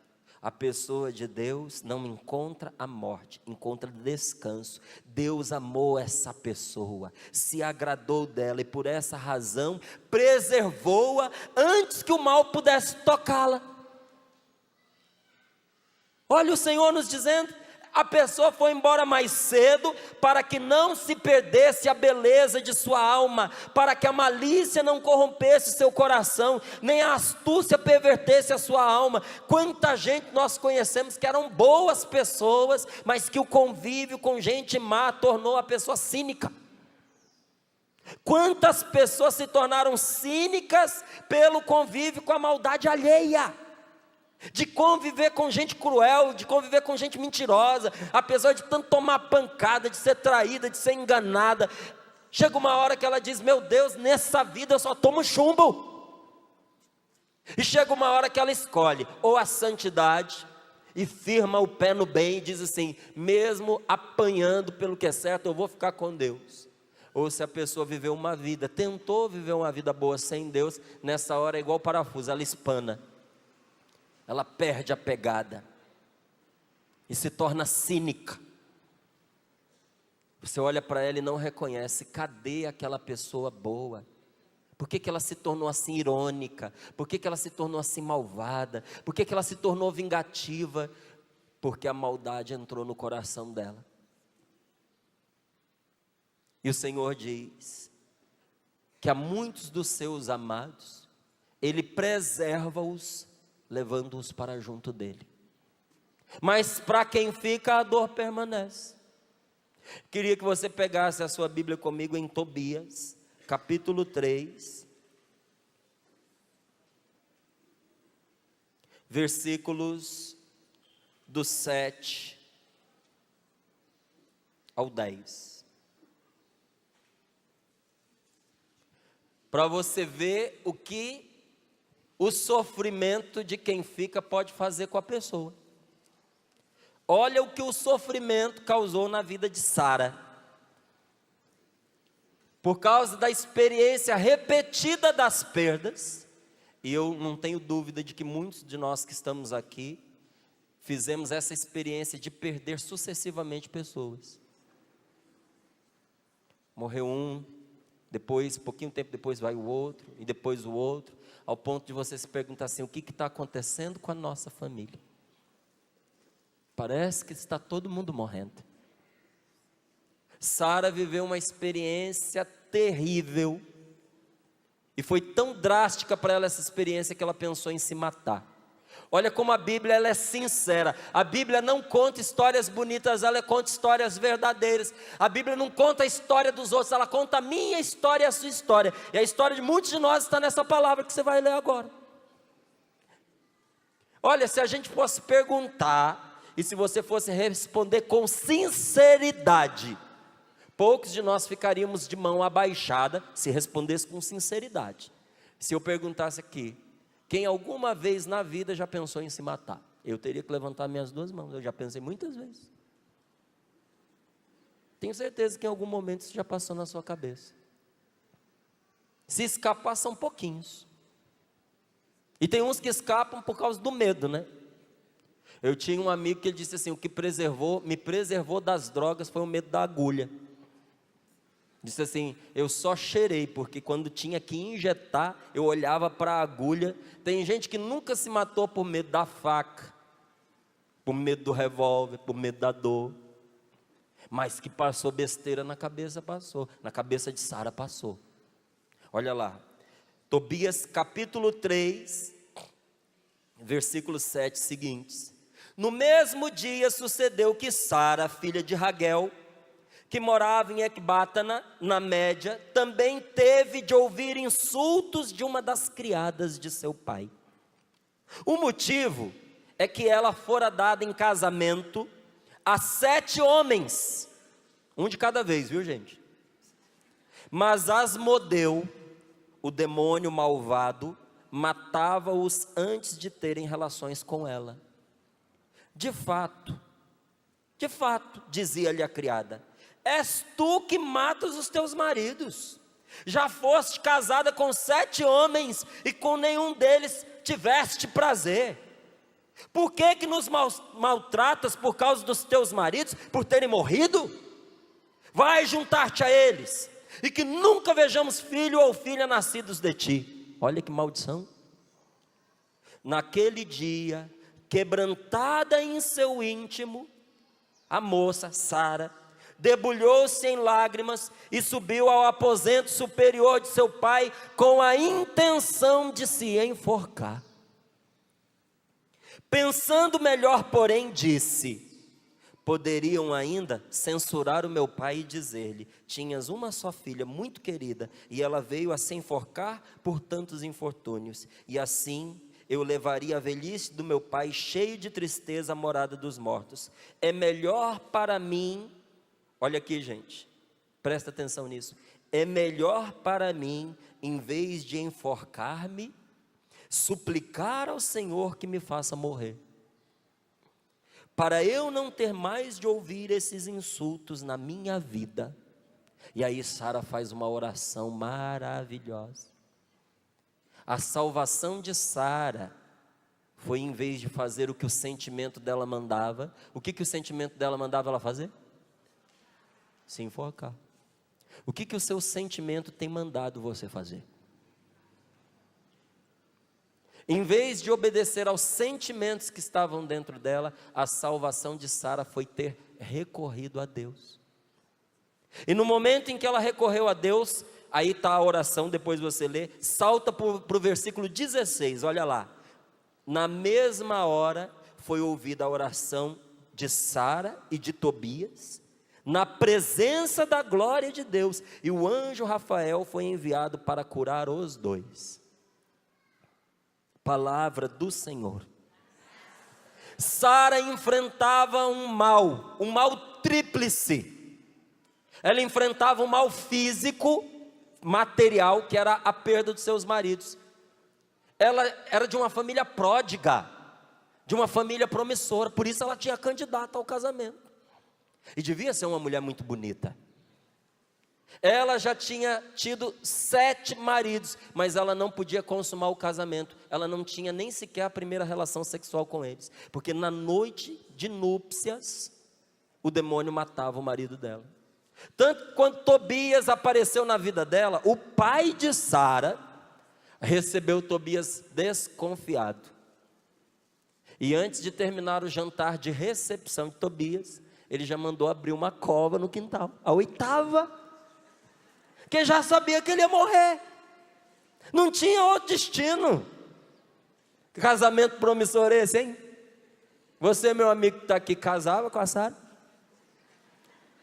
a pessoa de Deus não encontra a morte, encontra descanso. Deus amou essa pessoa, se agradou dela e por essa razão preservou-a antes que o mal pudesse tocá-la. Olha o Senhor nos dizendo, a pessoa foi embora mais cedo para que não se perdesse a beleza de sua alma, para que a malícia não corrompesse seu coração, nem a astúcia pervertesse a sua alma. Quanta gente nós conhecemos que eram boas pessoas, mas que o convívio com gente má tornou a pessoa cínica. Quantas pessoas se tornaram cínicas pelo convívio com a maldade alheia, de conviver com gente cruel, de conviver com gente mentirosa, apesar de tanto tomar pancada, de ser traída, de ser enganada. Chega uma hora que ela diz: meu Deus, nessa vida eu só tomo chumbo. E chega uma hora que ela escolhe ou a santidade e firma o pé no bem e diz assim: mesmo apanhando pelo que é certo, eu vou ficar com Deus. Ou se a pessoa viveu uma vida, tentou viver uma vida boa sem Deus, nessa hora é igual parafuso, ela espana, ela perde a pegada e se torna cínica. Você olha para ela e não reconhece. Cadê aquela pessoa boa? Por que ela se tornou assim irônica? Por que ela se tornou assim malvada? Por que ela se tornou vingativa? Porque a maldade entrou no coração dela. E o Senhor diz que a muitos dos seus amados Ele preserva-os, levando-os para junto dele. Mas para quem fica, a dor permanece. Queria que você pegasse a sua Bíblia comigo em Tobias, capítulo 3, versículos do 7 ao 10. Para você ver o que o sofrimento de quem fica pode fazer com a pessoa. Olha o que o sofrimento causou na vida de Sara. Por causa da experiência repetida das perdas, e eu não tenho dúvida de que muitos de nós que estamos aqui fizemos essa experiência de perder sucessivamente pessoas. Morreu um, depois, pouquinho tempo depois vai o outro, e depois o outro, ao ponto de você se perguntar assim: o que está acontecendo com a nossa família? Parece que está todo mundo morrendo. Sara viveu uma experiência terrível, e foi tão drástica para ela essa experiência que ela pensou em se matar. Olha como a Bíblia ela é sincera. A Bíblia não conta histórias bonitas, ela conta histórias verdadeiras. A Bíblia não conta a história dos outros, ela conta a minha história e a sua história. E a história de muitos de nós está nessa palavra que você vai ler agora. Olha, se a gente fosse perguntar, e se você fosse responder com sinceridade, poucos de nós ficaríamos de mão abaixada se respondesse com sinceridade. Se eu perguntasse aqui, quem alguma vez na vida já pensou em se matar? Eu teria que levantar minhas duas mãos, eu já pensei muitas vezes. Tenho certeza que em algum momento isso já passou na sua cabeça. Se escapar, são pouquinhos. E tem uns que escapam por causa do medo, né? Eu tinha um amigo que ele disse assim, o que me preservou das drogas foi o medo da agulha. Disse assim, eu só cheirei, porque quando tinha que injetar, eu olhava para a agulha. Tem gente que nunca se matou por medo da faca, por medo do revólver, por medo da dor. Mas que passou besteira na cabeça, passou. Na cabeça de Sara, passou. Olha lá, Tobias capítulo 3, versículo 7 seguintes. No mesmo dia sucedeu que Sara, filha de Raguel, que morava em Ecbátana, na Média, também teve de ouvir insultos de uma das criadas de seu pai. O motivo é que ela fora dada em casamento a 7 homens, um de cada vez, viu gente? Mas Asmodeu, o demônio malvado, matava-os antes de terem relações com ela. De fato, dizia-lhe a criada, és tu que matas os teus maridos. Já foste casada com 7 homens e com nenhum deles tiveste prazer. Por que nos maltratas por causa dos teus maridos, por terem morrido? Vai juntar-te a eles, e que nunca vejamos filho ou filha nascidos de ti. Olha que maldição. Naquele dia, quebrantada em seu íntimo, a moça, Sara, debulhou-se em lágrimas e subiu ao aposento superior de seu pai com a intenção de se enforcar. Pensando melhor, porém, disse, poderiam ainda censurar o meu pai e dizer-lhe, tinhas uma só filha muito querida, e ela veio a se enforcar por tantos infortúnios, e assim eu levaria a velhice do meu pai cheio de tristeza à morada dos mortos. É melhor para mim, olha aqui gente, presta atenção nisso, é melhor para mim, em vez de enforcar-me, suplicar ao Senhor que me faça morrer, para eu não ter mais de ouvir esses insultos na minha vida. E aí Sara faz uma oração maravilhosa. A salvação de Sara foi, em vez de fazer o que o sentimento dela mandava, o que o sentimento dela mandava ela fazer? Se enforcar. O que o seu sentimento tem mandado você fazer? Em vez de obedecer aos sentimentos que estavam dentro dela, a salvação de Sara foi ter recorrido a Deus. E no momento em que ela recorreu a Deus, aí está a oração, depois você lê, salta para o versículo 16, olha lá. Na mesma hora foi ouvida a oração de Sara e de Tobias, na presença da glória de Deus, e o anjo Rafael foi enviado para curar os dois. Palavra do Senhor. Sara enfrentava um mal tríplice. Ela enfrentava um mal físico, material, que era a perda dos seus maridos. Ela era de uma família pródiga, de uma família promissora, por isso ela tinha candidata ao casamento. E devia ser uma mulher muito bonita. Ela já tinha tido 7 maridos, mas ela não podia consumar o casamento. Ela não tinha nem sequer a primeira relação sexual com eles, porque na noite de núpcias, o demônio matava o marido dela. Tanto que quando Tobias apareceu na vida dela, o pai de Sara recebeu Tobias desconfiado. E antes de terminar o jantar de recepção de Tobias, ele já mandou abrir uma cova no quintal, a 8ª, que já sabia que ele ia morrer, não tinha outro destino. Que casamento promissor esse, hein? Você, meu amigo que está aqui, casava com a Sara?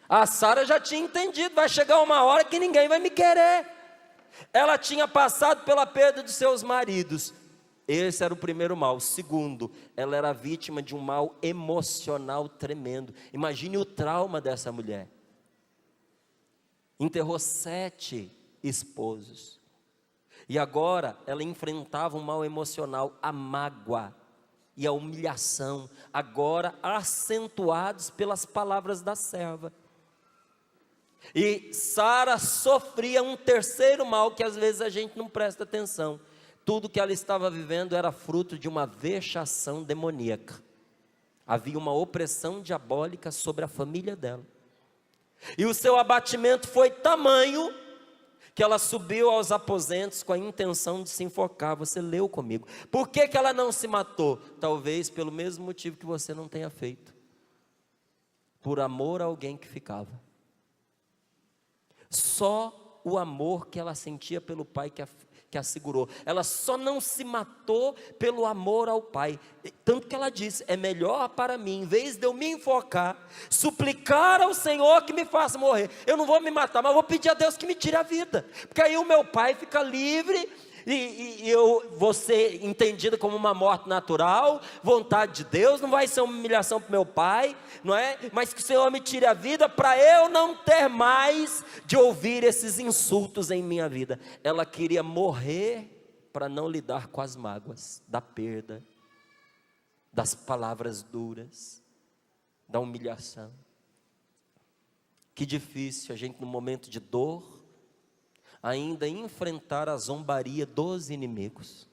A Sara já tinha entendido, vai chegar uma hora que ninguém vai me querer. Ela tinha passado pela perda de seus maridos, esse era o primeiro mal. O segundo, ela era vítima de um mal emocional tremendo. Imagine o trauma dessa mulher. enterrou 7 esposos. E agora ela enfrentava um mal emocional, a mágoa e a humilhação, agora acentuados pelas palavras da serva. E Sara sofria um terceiro mal que às vezes a gente não presta atenção. Tudo que ela estava vivendo era fruto de uma vexação demoníaca. Havia uma opressão diabólica sobre a família dela. E o seu abatimento foi tamanho que ela subiu aos aposentos com a intenção de se enforcar. Você leu comigo. Por que ela não se matou? Talvez pelo mesmo motivo que você não tenha feito. Por amor a alguém que ficava. Só o amor que ela sentia pelo pai que a segurou. Ela só não se matou pelo amor ao pai. Tanto que ela disse, é melhor para mim, em vez de eu me enfocar, suplicar ao Senhor que me faça morrer. Eu não vou me matar, mas vou pedir a Deus que me tire a vida. Porque aí o meu pai fica livre e eu vou ser entendida como uma morte natural, vontade de Deus, não vai ser uma humilhação para o meu pai, não é? Mas que o Senhor me tire a vida para eu não ter mais de ouvir esses insultos em minha vida. Ela queria morrer para não lidar com as mágoas, da perda, das palavras duras, da humilhação. Que difícil a gente no momento de dor, ainda enfrentar a zombaria dos inimigos.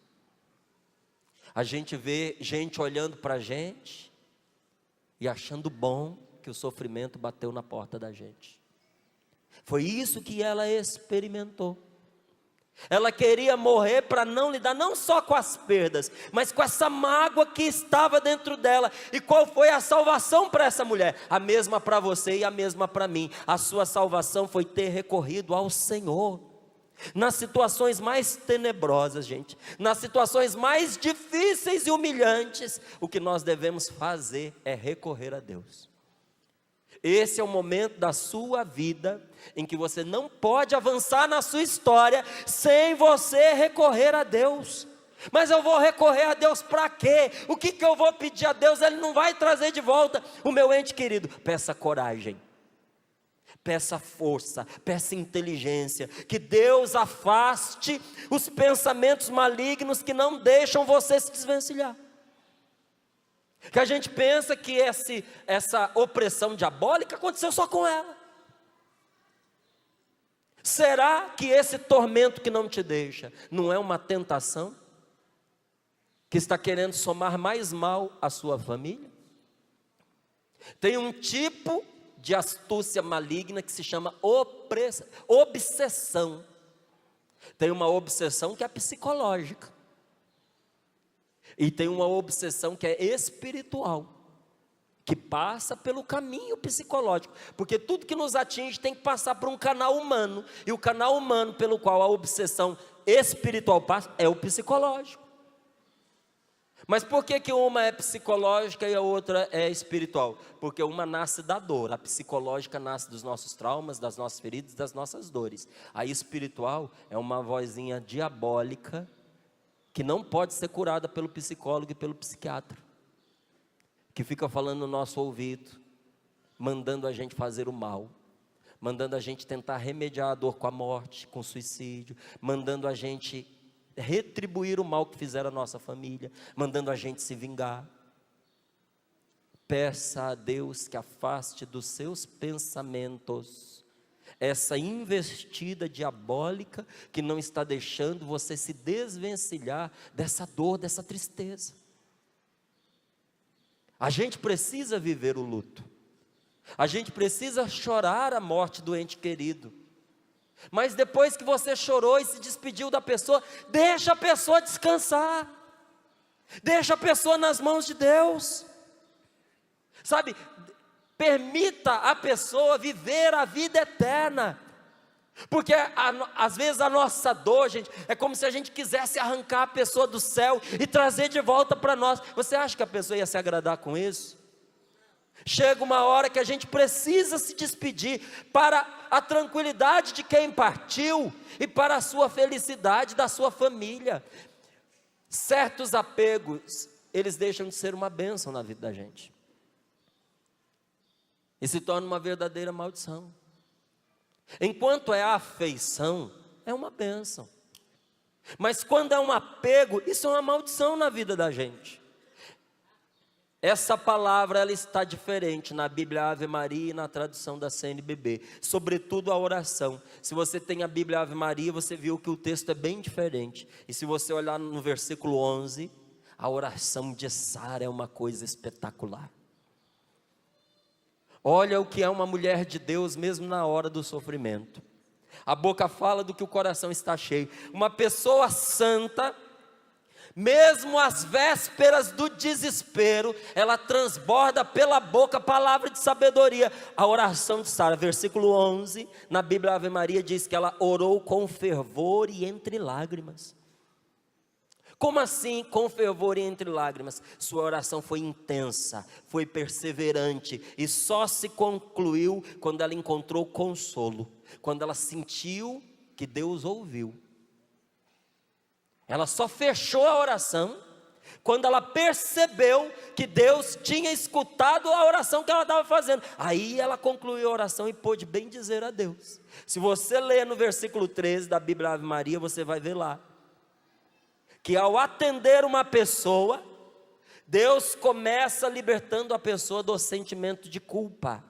A gente vê gente olhando para a gente e achando bom que o sofrimento bateu na porta da gente. Foi isso que ela experimentou. Ela queria morrer para não lidar não só com as perdas, mas com essa mágoa que estava dentro dela. E qual foi a salvação para essa mulher? A mesma para você e a mesma para mim. A sua salvação foi ter recorrido ao Senhor. Nas situações mais tenebrosas, gente, nas situações mais difíceis e humilhantes, o que nós devemos fazer é recorrer a Deus. Esse é o momento da sua vida em que você não pode avançar na sua história sem você recorrer a Deus. Mas eu vou recorrer a Deus para quê? O que eu vou pedir a Deus? Ele não vai trazer de volta o meu ente querido. Peça coragem. Peça força, peça inteligência, que Deus afaste os pensamentos malignos que não deixam você se desvencilhar. Que a gente pensa que essa opressão diabólica aconteceu só com ela. Será que esse tormento que não te deixa, não é uma tentação? Que está querendo somar mais mal à sua família? Tem um tipo de astúcia maligna que se chama obsessão. Tem uma obsessão que é psicológica. E tem uma obsessão que é espiritual, que passa pelo caminho psicológico. Porque tudo que nos atinge tem que passar por um canal humano. E o canal humano pelo qual a obsessão espiritual passa é o psicológico. Mas por que uma é psicológica e a outra é espiritual? Porque uma nasce da dor, a psicológica nasce dos nossos traumas, das nossas feridas, das nossas dores. A espiritual é uma vozinha diabólica que não pode ser curada pelo psicólogo e pelo psiquiatra, que fica falando no nosso ouvido, mandando a gente fazer o mal, mandando a gente tentar remediar a dor com a morte, com o suicídio, mandando a gente retribuir o mal que fizeram a nossa família, mandando a gente se vingar. Peça a Deus que afaste dos seus pensamentos essa investida diabólica que não está deixando você se desvencilhar dessa dor, dessa tristeza. A gente precisa viver o luto, a gente precisa chorar a morte do ente querido. Mas depois que você chorou e se despediu da pessoa, deixa a pessoa descansar, deixa a pessoa nas mãos de Deus, sabe? Permita a pessoa viver a vida eterna, porque às vezes a nossa dor, gente, é como se a gente quisesse arrancar a pessoa do céu e trazer de volta para nós. Você acha que a pessoa ia se agradar com isso? Chega uma hora que a gente precisa se despedir para a tranquilidade de quem partiu e para a sua felicidade da sua família. Certos apegos, eles deixam de ser uma bênção na vida da gente e se torna uma verdadeira maldição. Enquanto é afeição, é uma bênção. Mas quando é um apego, isso é uma maldição na vida da gente. Essa palavra, ela está diferente na Bíblia Ave Maria e na tradução da CNBB, sobretudo a oração. Se você tem a Bíblia Ave Maria, você viu que o texto é bem diferente. E se você olhar no versículo 11, a oração de Sara é uma coisa espetacular. Olha o que é uma mulher de Deus mesmo na hora do sofrimento. A boca fala do que o coração está cheio. Uma pessoa santa, mesmo às vésperas do desespero, ela transborda pela boca a palavra de sabedoria. A oração de Sara, versículo 11, na Bíblia Ave Maria diz que ela orou com fervor e entre lágrimas. Como assim, com fervor e entre lágrimas? Sua oração foi intensa, foi perseverante e só se concluiu quando ela encontrou consolo, quando ela sentiu que Deus ouviu. Ela só fechou a oração quando ela percebeu que Deus tinha escutado a oração que ela estava fazendo. Aí ela concluiu a oração e pôde bem dizer a Deus. Se você ler no versículo 13 da Bíblia Ave Maria, você vai ver lá que ao atender uma pessoa, Deus começa libertando a pessoa do sentimento de culpa.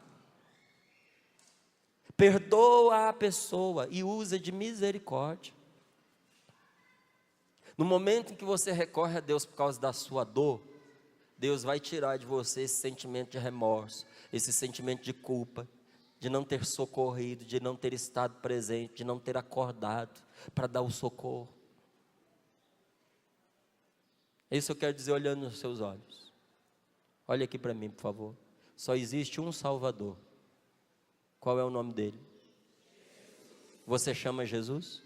Perdoa a pessoa e usa de misericórdia. No momento em que você recorre a Deus por causa da sua dor, Deus vai tirar de você esse sentimento de remorso, esse sentimento de culpa, de não ter socorrido, de não ter estado presente, de não ter acordado para dar o socorro. Isso eu quero dizer olhando nos seus olhos. Olha aqui para mim, por favor. Só existe um Salvador. Qual é o nome dele? Você chama Jesus?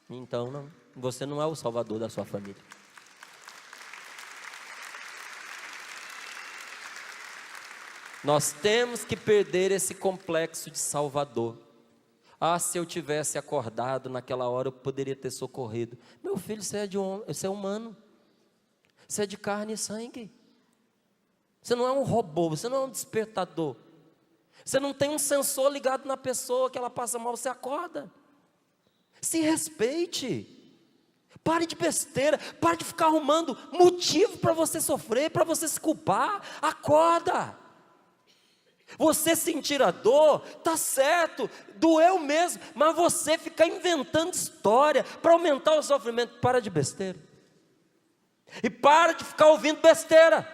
Então não. Você não é o Salvador da sua família. Nós temos que perder esse complexo de Salvador. Ah, se eu tivesse acordado naquela hora, eu poderia ter socorrido. Meu filho, você é humano. Você é de carne e sangue. Você não é um robô, você não é um despertador. Você não tem um sensor ligado na pessoa que ela passa mal, você acorda. Se respeite. Pare de besteira, pare de ficar arrumando motivo para você sofrer, para você se culpar. Acorda. Você sentir a dor, tá certo, doeu mesmo, mas você ficar inventando história para aumentar o sofrimento, para de besteira. E para de ficar ouvindo besteira.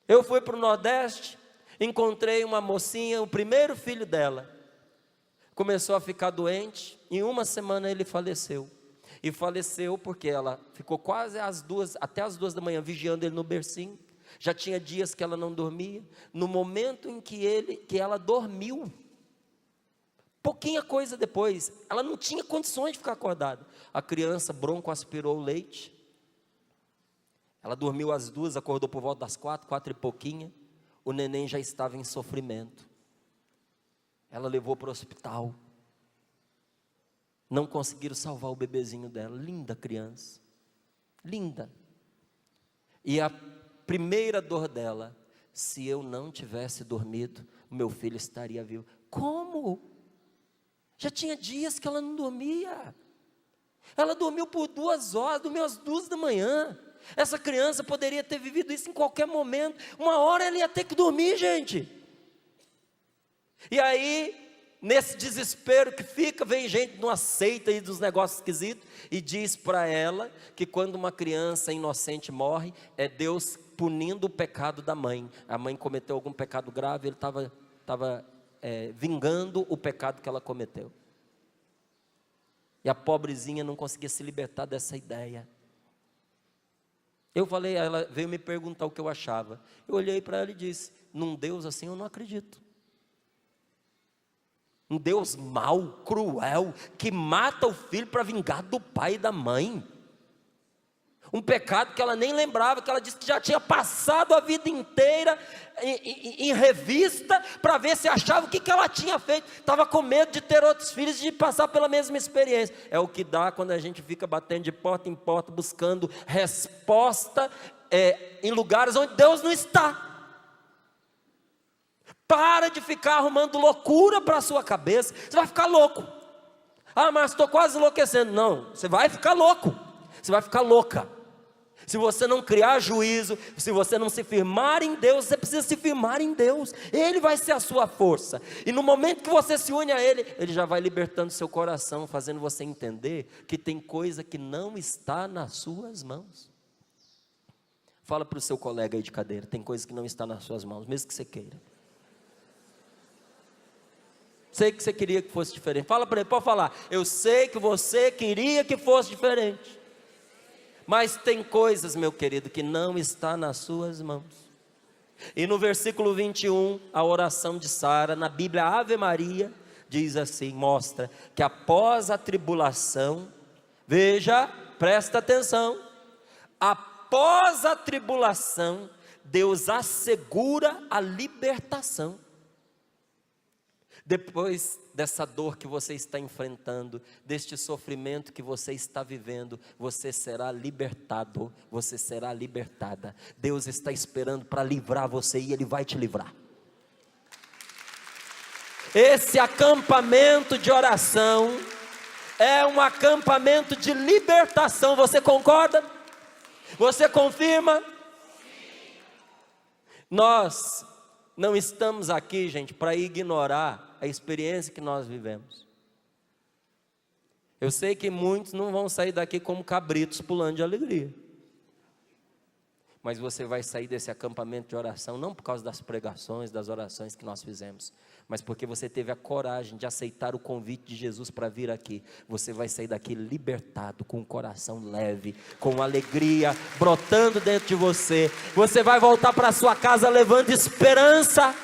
Eu fui para o Nordeste, encontrei uma mocinha, o primeiro filho dela começou a ficar doente, em uma semana ele faleceu. E faleceu porque ela ficou quase até as 2 da manhã vigiando ele no bercinho. Já tinha dias que ela não dormia. No momento em que ela dormiu, pouquinha coisa depois, ela não tinha condições de ficar acordada. A criança broncoaspirou o leite. Ela dormiu às 2, acordou por volta das 4 e pouquinha. O neném já estava em sofrimento. Ela levou para o hospital. Não conseguiram salvar o bebezinho dela. Linda criança. Linda. E a primeira dor dela: se eu não tivesse dormido, meu filho estaria vivo. Como? Já tinha dias que ela não dormia. Ela dormiu por 2 horas, dormiu às 2 da manhã. Essa criança poderia ter vivido isso em qualquer momento. Uma hora ela ia ter que dormir, gente. E aí, nesse desespero que fica, vem gente numa seita aí dos negócios esquisitos e diz para ela que quando uma criança inocente morre, é Deus punindo o pecado da mãe. A mãe cometeu algum pecado grave, ele estava vingando o pecado que ela cometeu. E a pobrezinha não conseguia se libertar dessa ideia. Eu falei, ela veio me perguntar o que eu achava. Eu olhei para ela e disse: num Deus assim eu não acredito. Um Deus mau, cruel, que mata o filho para vingar do pai e da mãe. Um pecado que ela nem lembrava, que ela disse que já tinha passado a vida inteira em revista, para ver se achava o que ela tinha feito. Estava com medo de ter outros filhos e de passar pela mesma experiência. É o que dá quando a gente fica batendo de porta em porta, buscando resposta em lugares onde Deus não está. Para de ficar arrumando loucura para a sua cabeça. Você vai ficar louco. Ah, mas estou quase enlouquecendo. Não, você vai ficar louco. Você vai ficar louca. Se você não criar juízo, se você não se firmar em Deus, você precisa se firmar em Deus. Ele vai ser a sua força. E no momento que você se une a Ele, Ele já vai libertando seu coração, fazendo você entender que tem coisa que não está nas suas mãos. Fala para o seu colega aí de cadeira, tem coisa que não está nas suas mãos, mesmo que você queira. Sei que você queria que fosse diferente. Fala para ele, pode falar. Eu sei que você queria que fosse diferente. Mas tem coisas, meu querido, que não está nas suas mãos. E no versículo 21, a oração de Sara, na Bíblia Ave Maria, diz assim, mostra que após a tribulação, veja, presta atenção, após a tribulação, Deus assegura a libertação. Depois dessa dor que você está enfrentando, deste sofrimento que você está vivendo, você será libertado, você será libertada. Deus está esperando para livrar você e Ele vai te livrar. Esse acampamento de oração é um acampamento de libertação, você concorda? Você confirma? Nós não estamos aqui, gente, para ignorar a experiência que nós vivemos. Eu sei que muitos não vão sair daqui como cabritos pulando de alegria. Mas você vai sair desse acampamento de oração, não por causa das pregações, das orações que nós fizemos, mas porque você teve a coragem de aceitar o convite de Jesus para vir aqui. Você vai sair daqui libertado, com o coração leve, com alegria brotando dentro de você. Você vai voltar para sua casa levando esperança.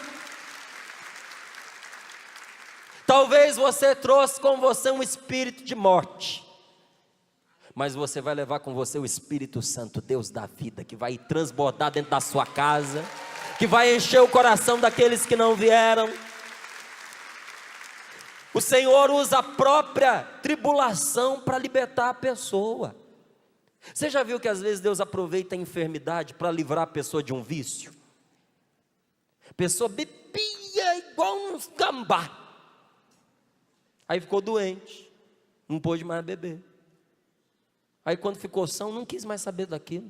Talvez você trouxe com você um espírito de morte, mas você vai levar com você o Espírito Santo, Deus da vida, que vai transbordar dentro da sua casa, que vai encher o coração daqueles que não vieram. O Senhor usa a própria tribulação para libertar a pessoa. Você já viu que às vezes Deus aproveita a enfermidade para livrar a pessoa de um vício? A pessoa bebia igual uns gambá, aí ficou doente, não pôde mais beber. Aí quando ficou são, não quis mais saber daquilo.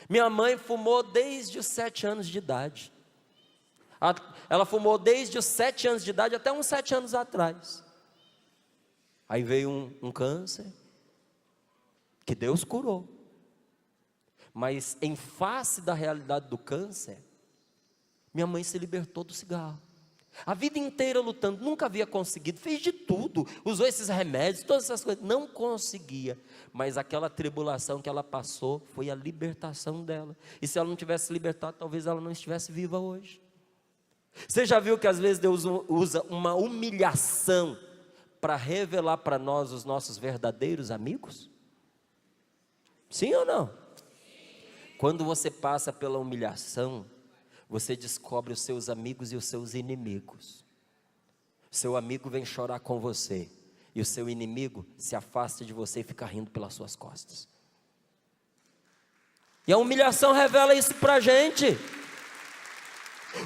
Minha mãe fumou desde os 7 anos de idade. Ela fumou desde os 7 anos de idade até uns 7 anos atrás. Aí veio um câncer, que Deus curou. Mas em face da realidade do câncer, minha mãe se libertou do cigarro. A vida inteira lutando, nunca havia conseguido, fez de tudo, usou esses remédios, todas essas coisas, não conseguia. Mas aquela tribulação que ela passou foi a libertação dela. E se ela não tivesse libertado, talvez ela não estivesse viva hoje. Você já viu que às vezes Deus usa uma humilhação para revelar para nós os nossos verdadeiros amigos? Sim ou não? Quando você passa pela humilhação, você descobre os seus amigos e os seus inimigos. Seu amigo vem chorar com você, e o seu inimigo se afasta de você e fica rindo pelas suas costas. E a humilhação revela isso para a gente.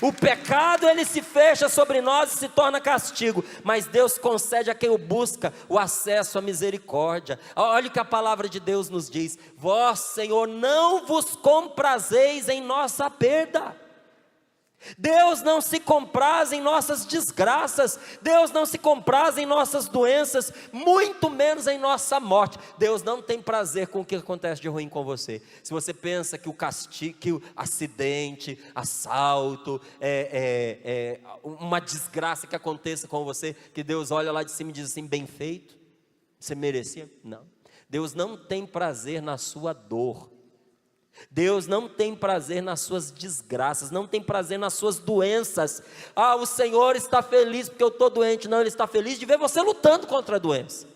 O pecado, ele se fecha sobre nós e se torna castigo, mas Deus concede a quem o busca o acesso à misericórdia. Olha o que a palavra de Deus nos diz: vós, Senhor, não vos comprazeis em nossa perda. Deus não se compraz em nossas desgraças, Deus não se compraz em nossas doenças, muito menos em nossa morte. Deus não tem prazer com o que acontece de ruim com você. Se você pensa que o castigo, que o acidente, assalto, uma desgraça que aconteça com você, que Deus olha lá de cima e diz assim, bem feito, você merecia? Não. Deus não tem prazer na sua dor. Deus não tem prazer nas suas desgraças, não tem prazer nas suas doenças. Ah, o Senhor está feliz porque eu estou doente. Não, Ele está feliz de ver você lutando contra a doença.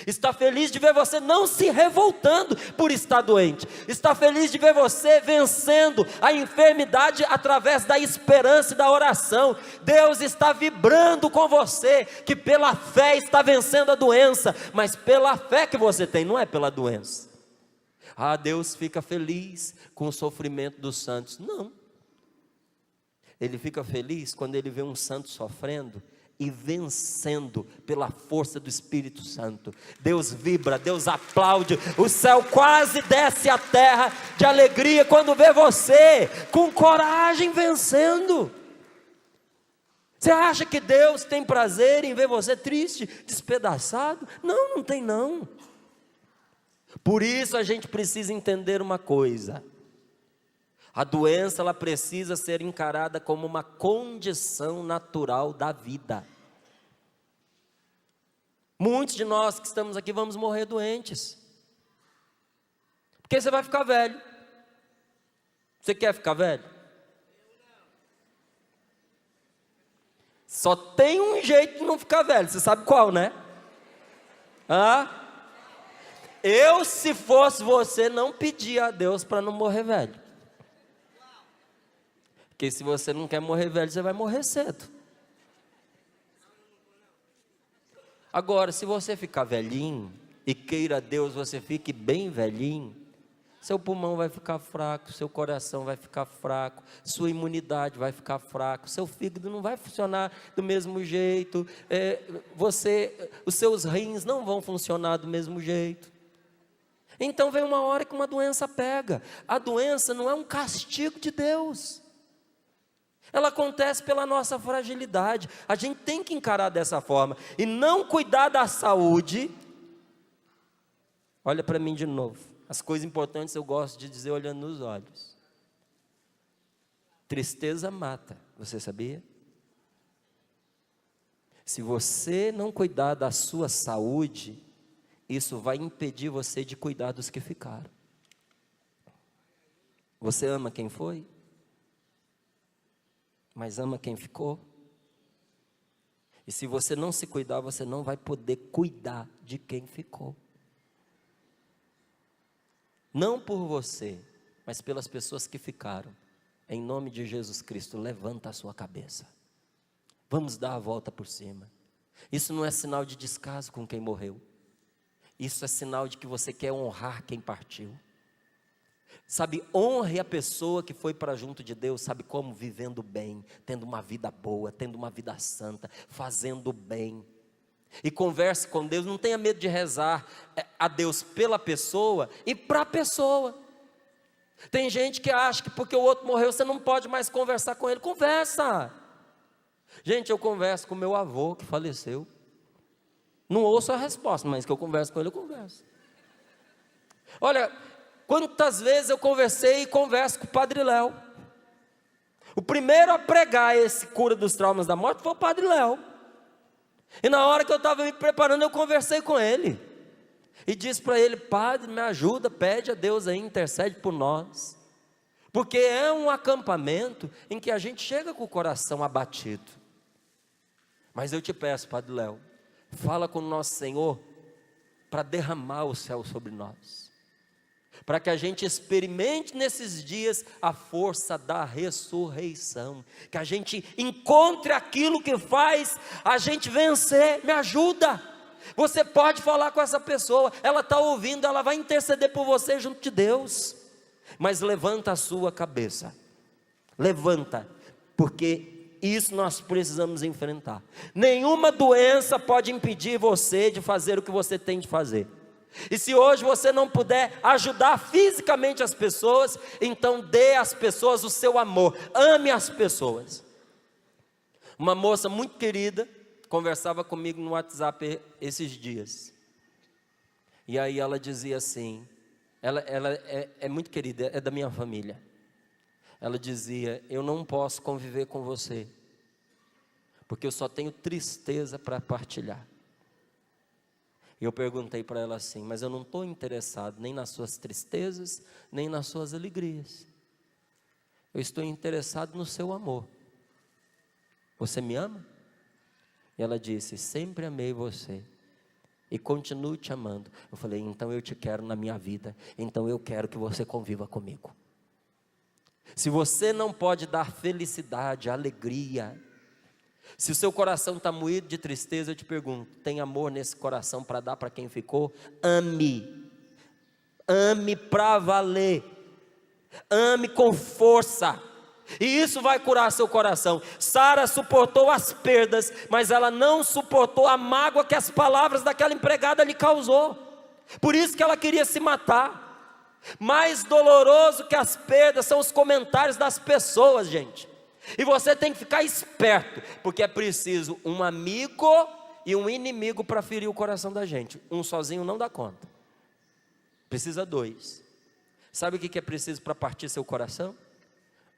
Está feliz de ver você não se revoltando por estar doente. Está feliz de ver você vencendo a enfermidade através da esperança e da oração. Deus está vibrando com você, que pela fé está vencendo a doença, mas pela fé que você tem, não é pela doença. Ah, Deus fica feliz com o sofrimento dos santos. Não. Ele fica feliz quando ele vê um santo sofrendo e vencendo pela força do Espírito Santo. Deus vibra, Deus aplaude, o céu quase desce à terra de alegria quando vê você com coragem vencendo. Você acha que Deus tem prazer em ver você triste, despedaçado? Não, não tem não. Por isso a gente precisa entender uma coisa: a doença, ela precisa ser encarada como uma condição natural da vida. Muitos de nós que estamos aqui vamos morrer doentes, porque você vai ficar velho. Você quer ficar velho? Só tem um jeito de não ficar velho, você sabe qual, né? Eu, se fosse você, não pedia a Deus para não morrer velho. Porque se você não quer morrer velho, você vai morrer cedo. Agora, se você ficar velhinho, e queira a Deus você fique bem velhinho, seu pulmão vai ficar fraco, seu coração vai ficar fraco, sua imunidade vai ficar fraca, seu fígado não vai funcionar do mesmo jeito, os seus rins não vão funcionar do mesmo jeito. Então vem uma hora que uma doença pega. A doença não é um castigo de Deus, ela acontece pela nossa fragilidade. A gente tem que encarar dessa forma, e não cuidar da saúde. Olha para mim de novo, as coisas importantes eu gosto de dizer olhando nos olhos. Tristeza mata, você sabia? Se você não cuidar da sua saúde, isso vai impedir você de cuidar dos que ficaram. Você ama quem foi? Mas ama quem ficou? E se você não se cuidar, você não vai poder cuidar de quem ficou. Não por você, mas pelas pessoas que ficaram. Em nome de Jesus Cristo, levanta a sua cabeça. Vamos dar a volta por cima. Isso não é sinal de descaso com quem morreu. Isso é sinal de que você quer honrar quem partiu. Sabe, honre a pessoa que foi para junto de Deus. Sabe como? Vivendo bem, tendo uma vida boa, tendo uma vida santa, fazendo bem. E converse com Deus, não tenha medo de rezar a Deus pela pessoa e para a pessoa. Tem gente que acha que porque o outro morreu, você não pode mais conversar com ele. Conversa. Gente, eu converso com meu avô que faleceu. Não ouço a resposta, mas que eu converso com ele, eu converso. Olha, quantas vezes eu conversei e converso com o Padre Léo. O primeiro a pregar esse cura dos traumas da morte foi o Padre Léo. E na hora que eu estava me preparando, eu conversei com ele. E disse para ele: Padre, me ajuda, pede a Deus aí, intercede por nós. Porque é um acampamento em que a gente chega com o coração abatido. Mas eu te peço, Padre Léo, fala com o nosso Senhor para derramar o céu sobre nós. Para que a gente experimente nesses dias a força da ressurreição. Que a gente encontre aquilo que faz a gente vencer. Me ajuda. Você pode falar com essa pessoa, ela está ouvindo, ela vai interceder por você junto de Deus. Mas levanta a sua cabeça. Levanta, porque isso nós precisamos enfrentar. Nenhuma doença pode impedir você de fazer o que você tem de fazer. E se hoje você não puder ajudar fisicamente as pessoas, então dê às pessoas o seu amor, ame as pessoas. Uma moça muito querida conversava comigo no WhatsApp esses dias, e aí ela dizia assim, ela é muito querida, é da minha família. Ela dizia: eu não posso conviver com você, porque eu só tenho tristeza para partilhar. E eu perguntei para ela assim: mas eu não estou interessado nem nas suas tristezas, nem nas suas alegrias. Eu estou interessado no seu amor. Você me ama? E ela disse: sempre amei você e continuo te amando. Eu falei: então eu te quero na minha vida, então eu quero que você conviva comigo. Se você não pode dar felicidade, alegria, se o seu coração está moído de tristeza, eu te pergunto: tem amor nesse coração para dar para quem ficou? Ame, ame para valer, ame com força, E isso vai curar seu coração. Sara suportou as perdas, mas ela não suportou a mágoa que as palavras daquela empregada lhe causou. Por isso que ela queria se matar. Mais doloroso que as perdas são os comentários das pessoas, gente. E você tem que ficar esperto, porque é preciso um amigo e um inimigo para ferir o coração da gente. Um sozinho não dá conta. Precisa dois. Sabe o que é preciso para partir seu coração?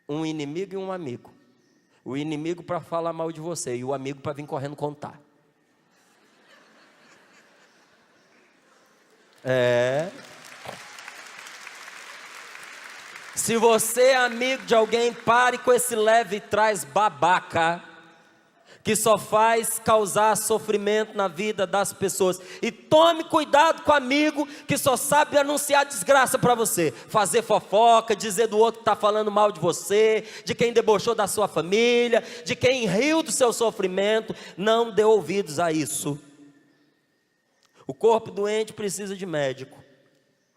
Um inimigo e um amigo. O inimigo para falar mal de você e o amigo para vir correndo contar. Se você é amigo de alguém, pare com esse leve trás babaca, que só faz causar sofrimento na vida das pessoas. E tome cuidado com amigo que só sabe anunciar desgraça para você, fazer fofoca, dizer do outro que está falando mal de você, de quem debochou da sua família, de quem riu do seu sofrimento. Não dê ouvidos a isso. O corpo doente precisa de médico.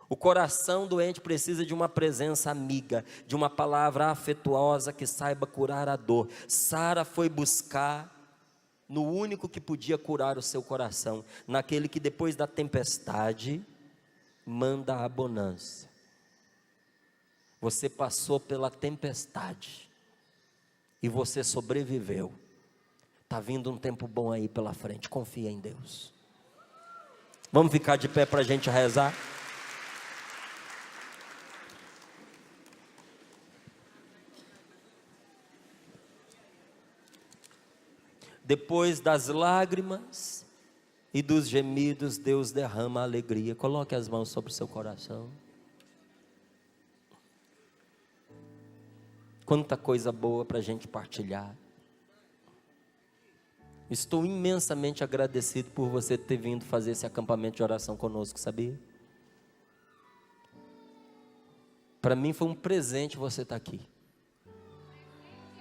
O coração doente precisa de uma presença amiga, de uma palavra afetuosa que saiba curar a dor. Sara foi buscar no único que podia curar o seu coração, naquele que depois da tempestade manda a bonança. Você passou pela tempestade e você sobreviveu. Está vindo um tempo bom aí pela frente, confia em Deus. Vamos ficar de pé para a gente rezar? Depois das lágrimas e dos gemidos, Deus derrama a alegria. Coloque as mãos sobre o seu coração. Quanta coisa boa para a gente partilhar. Estou imensamente agradecido por você ter vindo fazer esse acampamento de oração conosco, sabia? Para mim foi um presente você estar aqui.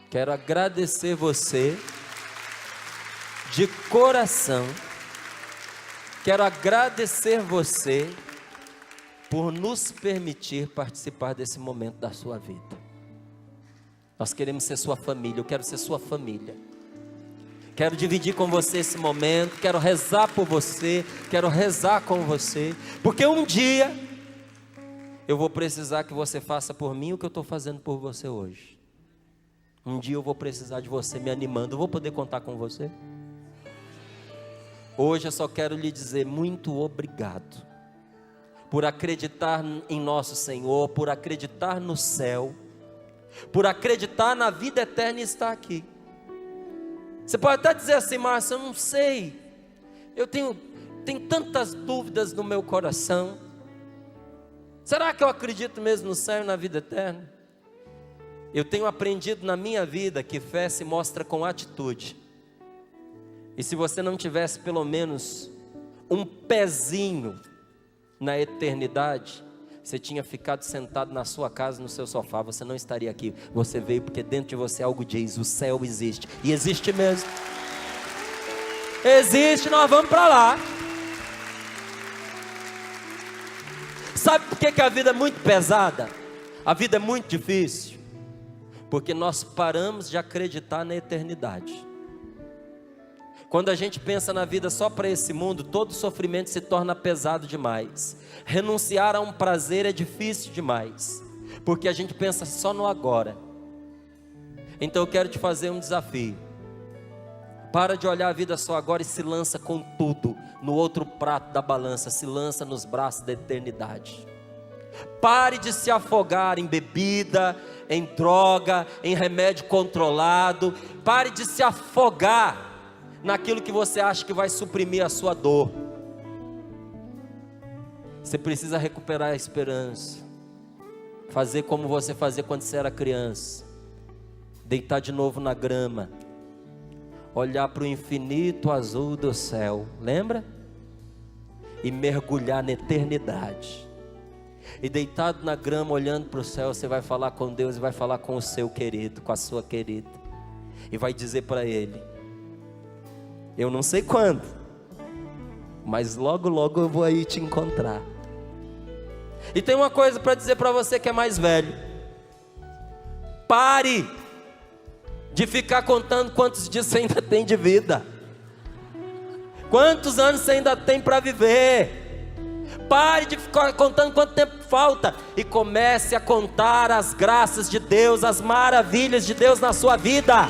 Quero agradecer você de coração. Quero agradecer você por nos permitir participar desse momento da sua vida. Nós queremos ser sua família, eu quero ser sua família. Quero dividir com você esse momento, quero rezar por você, quero rezar com você, porque um dia eu vou precisar que você faça por mim o que eu estou fazendo por você hoje. Um dia eu vou precisar de você me animando, eu vou poder contar com você? Hoje eu só quero lhe dizer muito obrigado por acreditar em nosso Senhor, por acreditar no céu, por acreditar na vida eterna e estar aqui. Você pode até dizer assim: Márcio, eu não sei, eu tenho tantas dúvidas no meu coração. Será que eu acredito mesmo no céu e na vida eterna? Eu tenho aprendido na minha vida que fé se mostra com atitude. E se você não tivesse pelo menos um pezinho na eternidade, você tinha ficado sentado na sua casa, no seu sofá, você não estaria aqui. Você veio porque dentro de você algo diz: o céu existe. E existe mesmo. Existe, nós vamos para lá. Sabe por que a vida é muito pesada? A vida é muito difícil? Porque nós paramos de acreditar na eternidade. Quando a gente pensa na vida só para esse mundo, todo sofrimento se torna pesado demais. Renunciar a um prazer é difícil demais, porque a gente pensa só no agora. Então eu quero te fazer um desafio. Para de olhar a vida só agora e se lança com tudo no outro prato da balança, se lança nos braços da eternidade. Pare de se afogar em bebida, em droga, em remédio controlado. Pare de se afogar naquilo que você acha que vai suprimir a sua dor. Você precisa recuperar a esperança. Fazer como você fazia quando você era criança. Deitar de novo na grama. Olhar para o infinito azul do céu. Lembra? E mergulhar na eternidade. E deitado na grama, olhando para o céu, você vai falar com Deus e vai falar com o seu querido, com a sua querida. E vai dizer para Ele: eu não sei quando, mas logo logo eu vou aí te encontrar. E tem uma coisa para dizer para você que é mais velho: pare de ficar contando quantos dias você ainda tem de vida, quantos anos você ainda tem para viver. Pare de ficar contando quanto tempo falta e comece a contar as graças de Deus, as maravilhas de Deus na sua vida.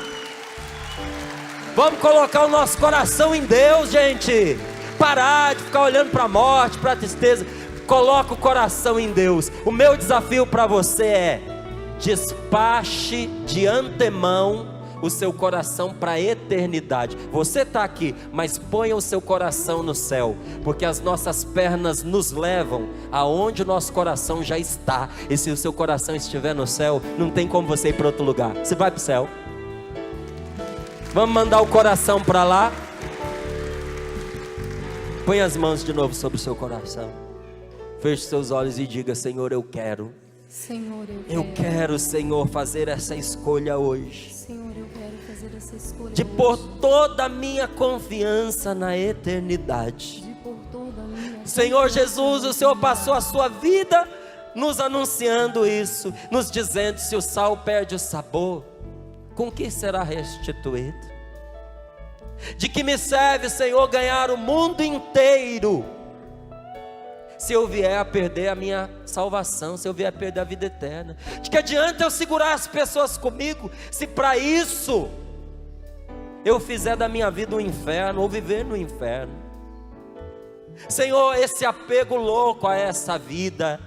Vamos colocar o nosso coração em Deus, gente. Parar de ficar olhando para a morte, para a tristeza. Coloca o coração em Deus. O meu desafio para você é: despache de antemão o seu coração para a eternidade. Você está aqui, mas ponha o seu coração no céu, porque as nossas pernas nos levam aonde o nosso coração já está. E se o seu coração estiver no céu, não tem como você ir para outro lugar. Você vai para o céu. Vamos mandar o coração para lá. Põe as mãos de novo sobre o seu coração. Feche seus olhos e diga: Senhor, eu quero. Senhor, Eu quero, Senhor, fazer essa escolha hoje. Senhor, eu quero fazer essa escolha De pôr toda a minha confiança na eternidade. De pôr toda a minha Senhor Jesus, o Senhor passou a sua vida nos anunciando isso, nos dizendo: se o sal perde o sabor, com que será restituído? De que me serve, Senhor, ganhar o mundo inteiro, se eu vier a perder a minha salvação, se eu vier a perder a vida eterna? De que adianta eu segurar as pessoas comigo, se para isso eu fizer da minha vida um inferno, ou viver no inferno? Senhor, esse apego louco a essa vida,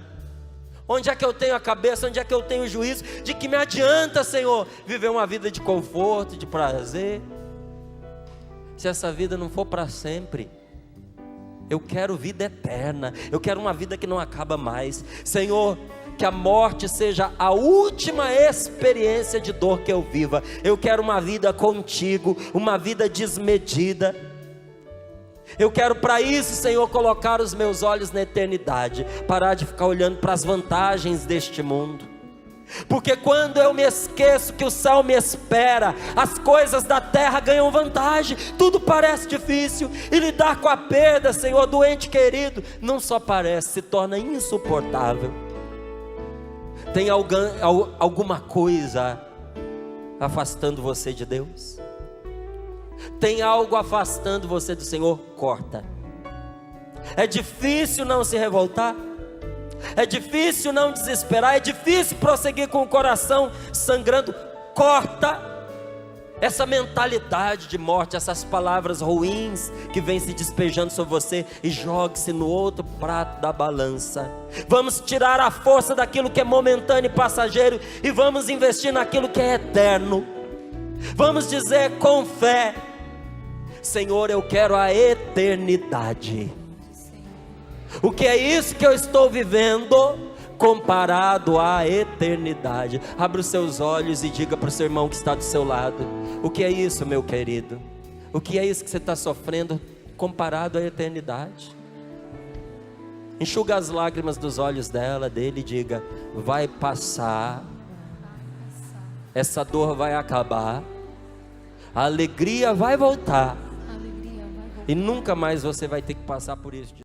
onde é que eu tenho a cabeça, onde é que eu tenho o juízo? De que me adianta, Senhor, viver uma vida de conforto, de prazer, se essa vida não for para sempre? Eu quero vida eterna, eu quero uma vida que não acaba mais. Senhor, que a morte seja a última experiência de dor que eu viva. Eu quero uma vida contigo, uma vida desmedida. Eu quero para isso, Senhor, colocar os meus olhos na eternidade, parar de ficar olhando para as vantagens deste mundo. Porque quando eu me esqueço que o céu me espera, as coisas da terra ganham vantagem, tudo parece difícil, e lidar com a perda, Senhor, do ente querido, não só parece, se torna insuportável. Tem alguma coisa afastando você de Deus? Tem algo afastando você do Senhor? Corta. É difícil não se revoltar, é difícil não desesperar, é difícil prosseguir com o coração sangrando. Corta essa mentalidade de morte, essas palavras ruins que vêm se despejando sobre você, e jogue-se no outro prato da balança. Vamos tirar a força daquilo que é momentâneo e passageiro, e vamos investir naquilo que é eterno. Vamos dizer com fé: Senhor, eu quero a eternidade. O que é isso que eu estou vivendo comparado à eternidade? Abra os seus olhos e diga para o seu irmão que está do seu lado: o que é isso, meu querido? O que é isso que você está sofrendo comparado à eternidade? Enxuga as lágrimas dos olhos dele e diga: vai passar, essa dor vai acabar, a alegria vai voltar, e nunca mais você vai ter que passar por isso.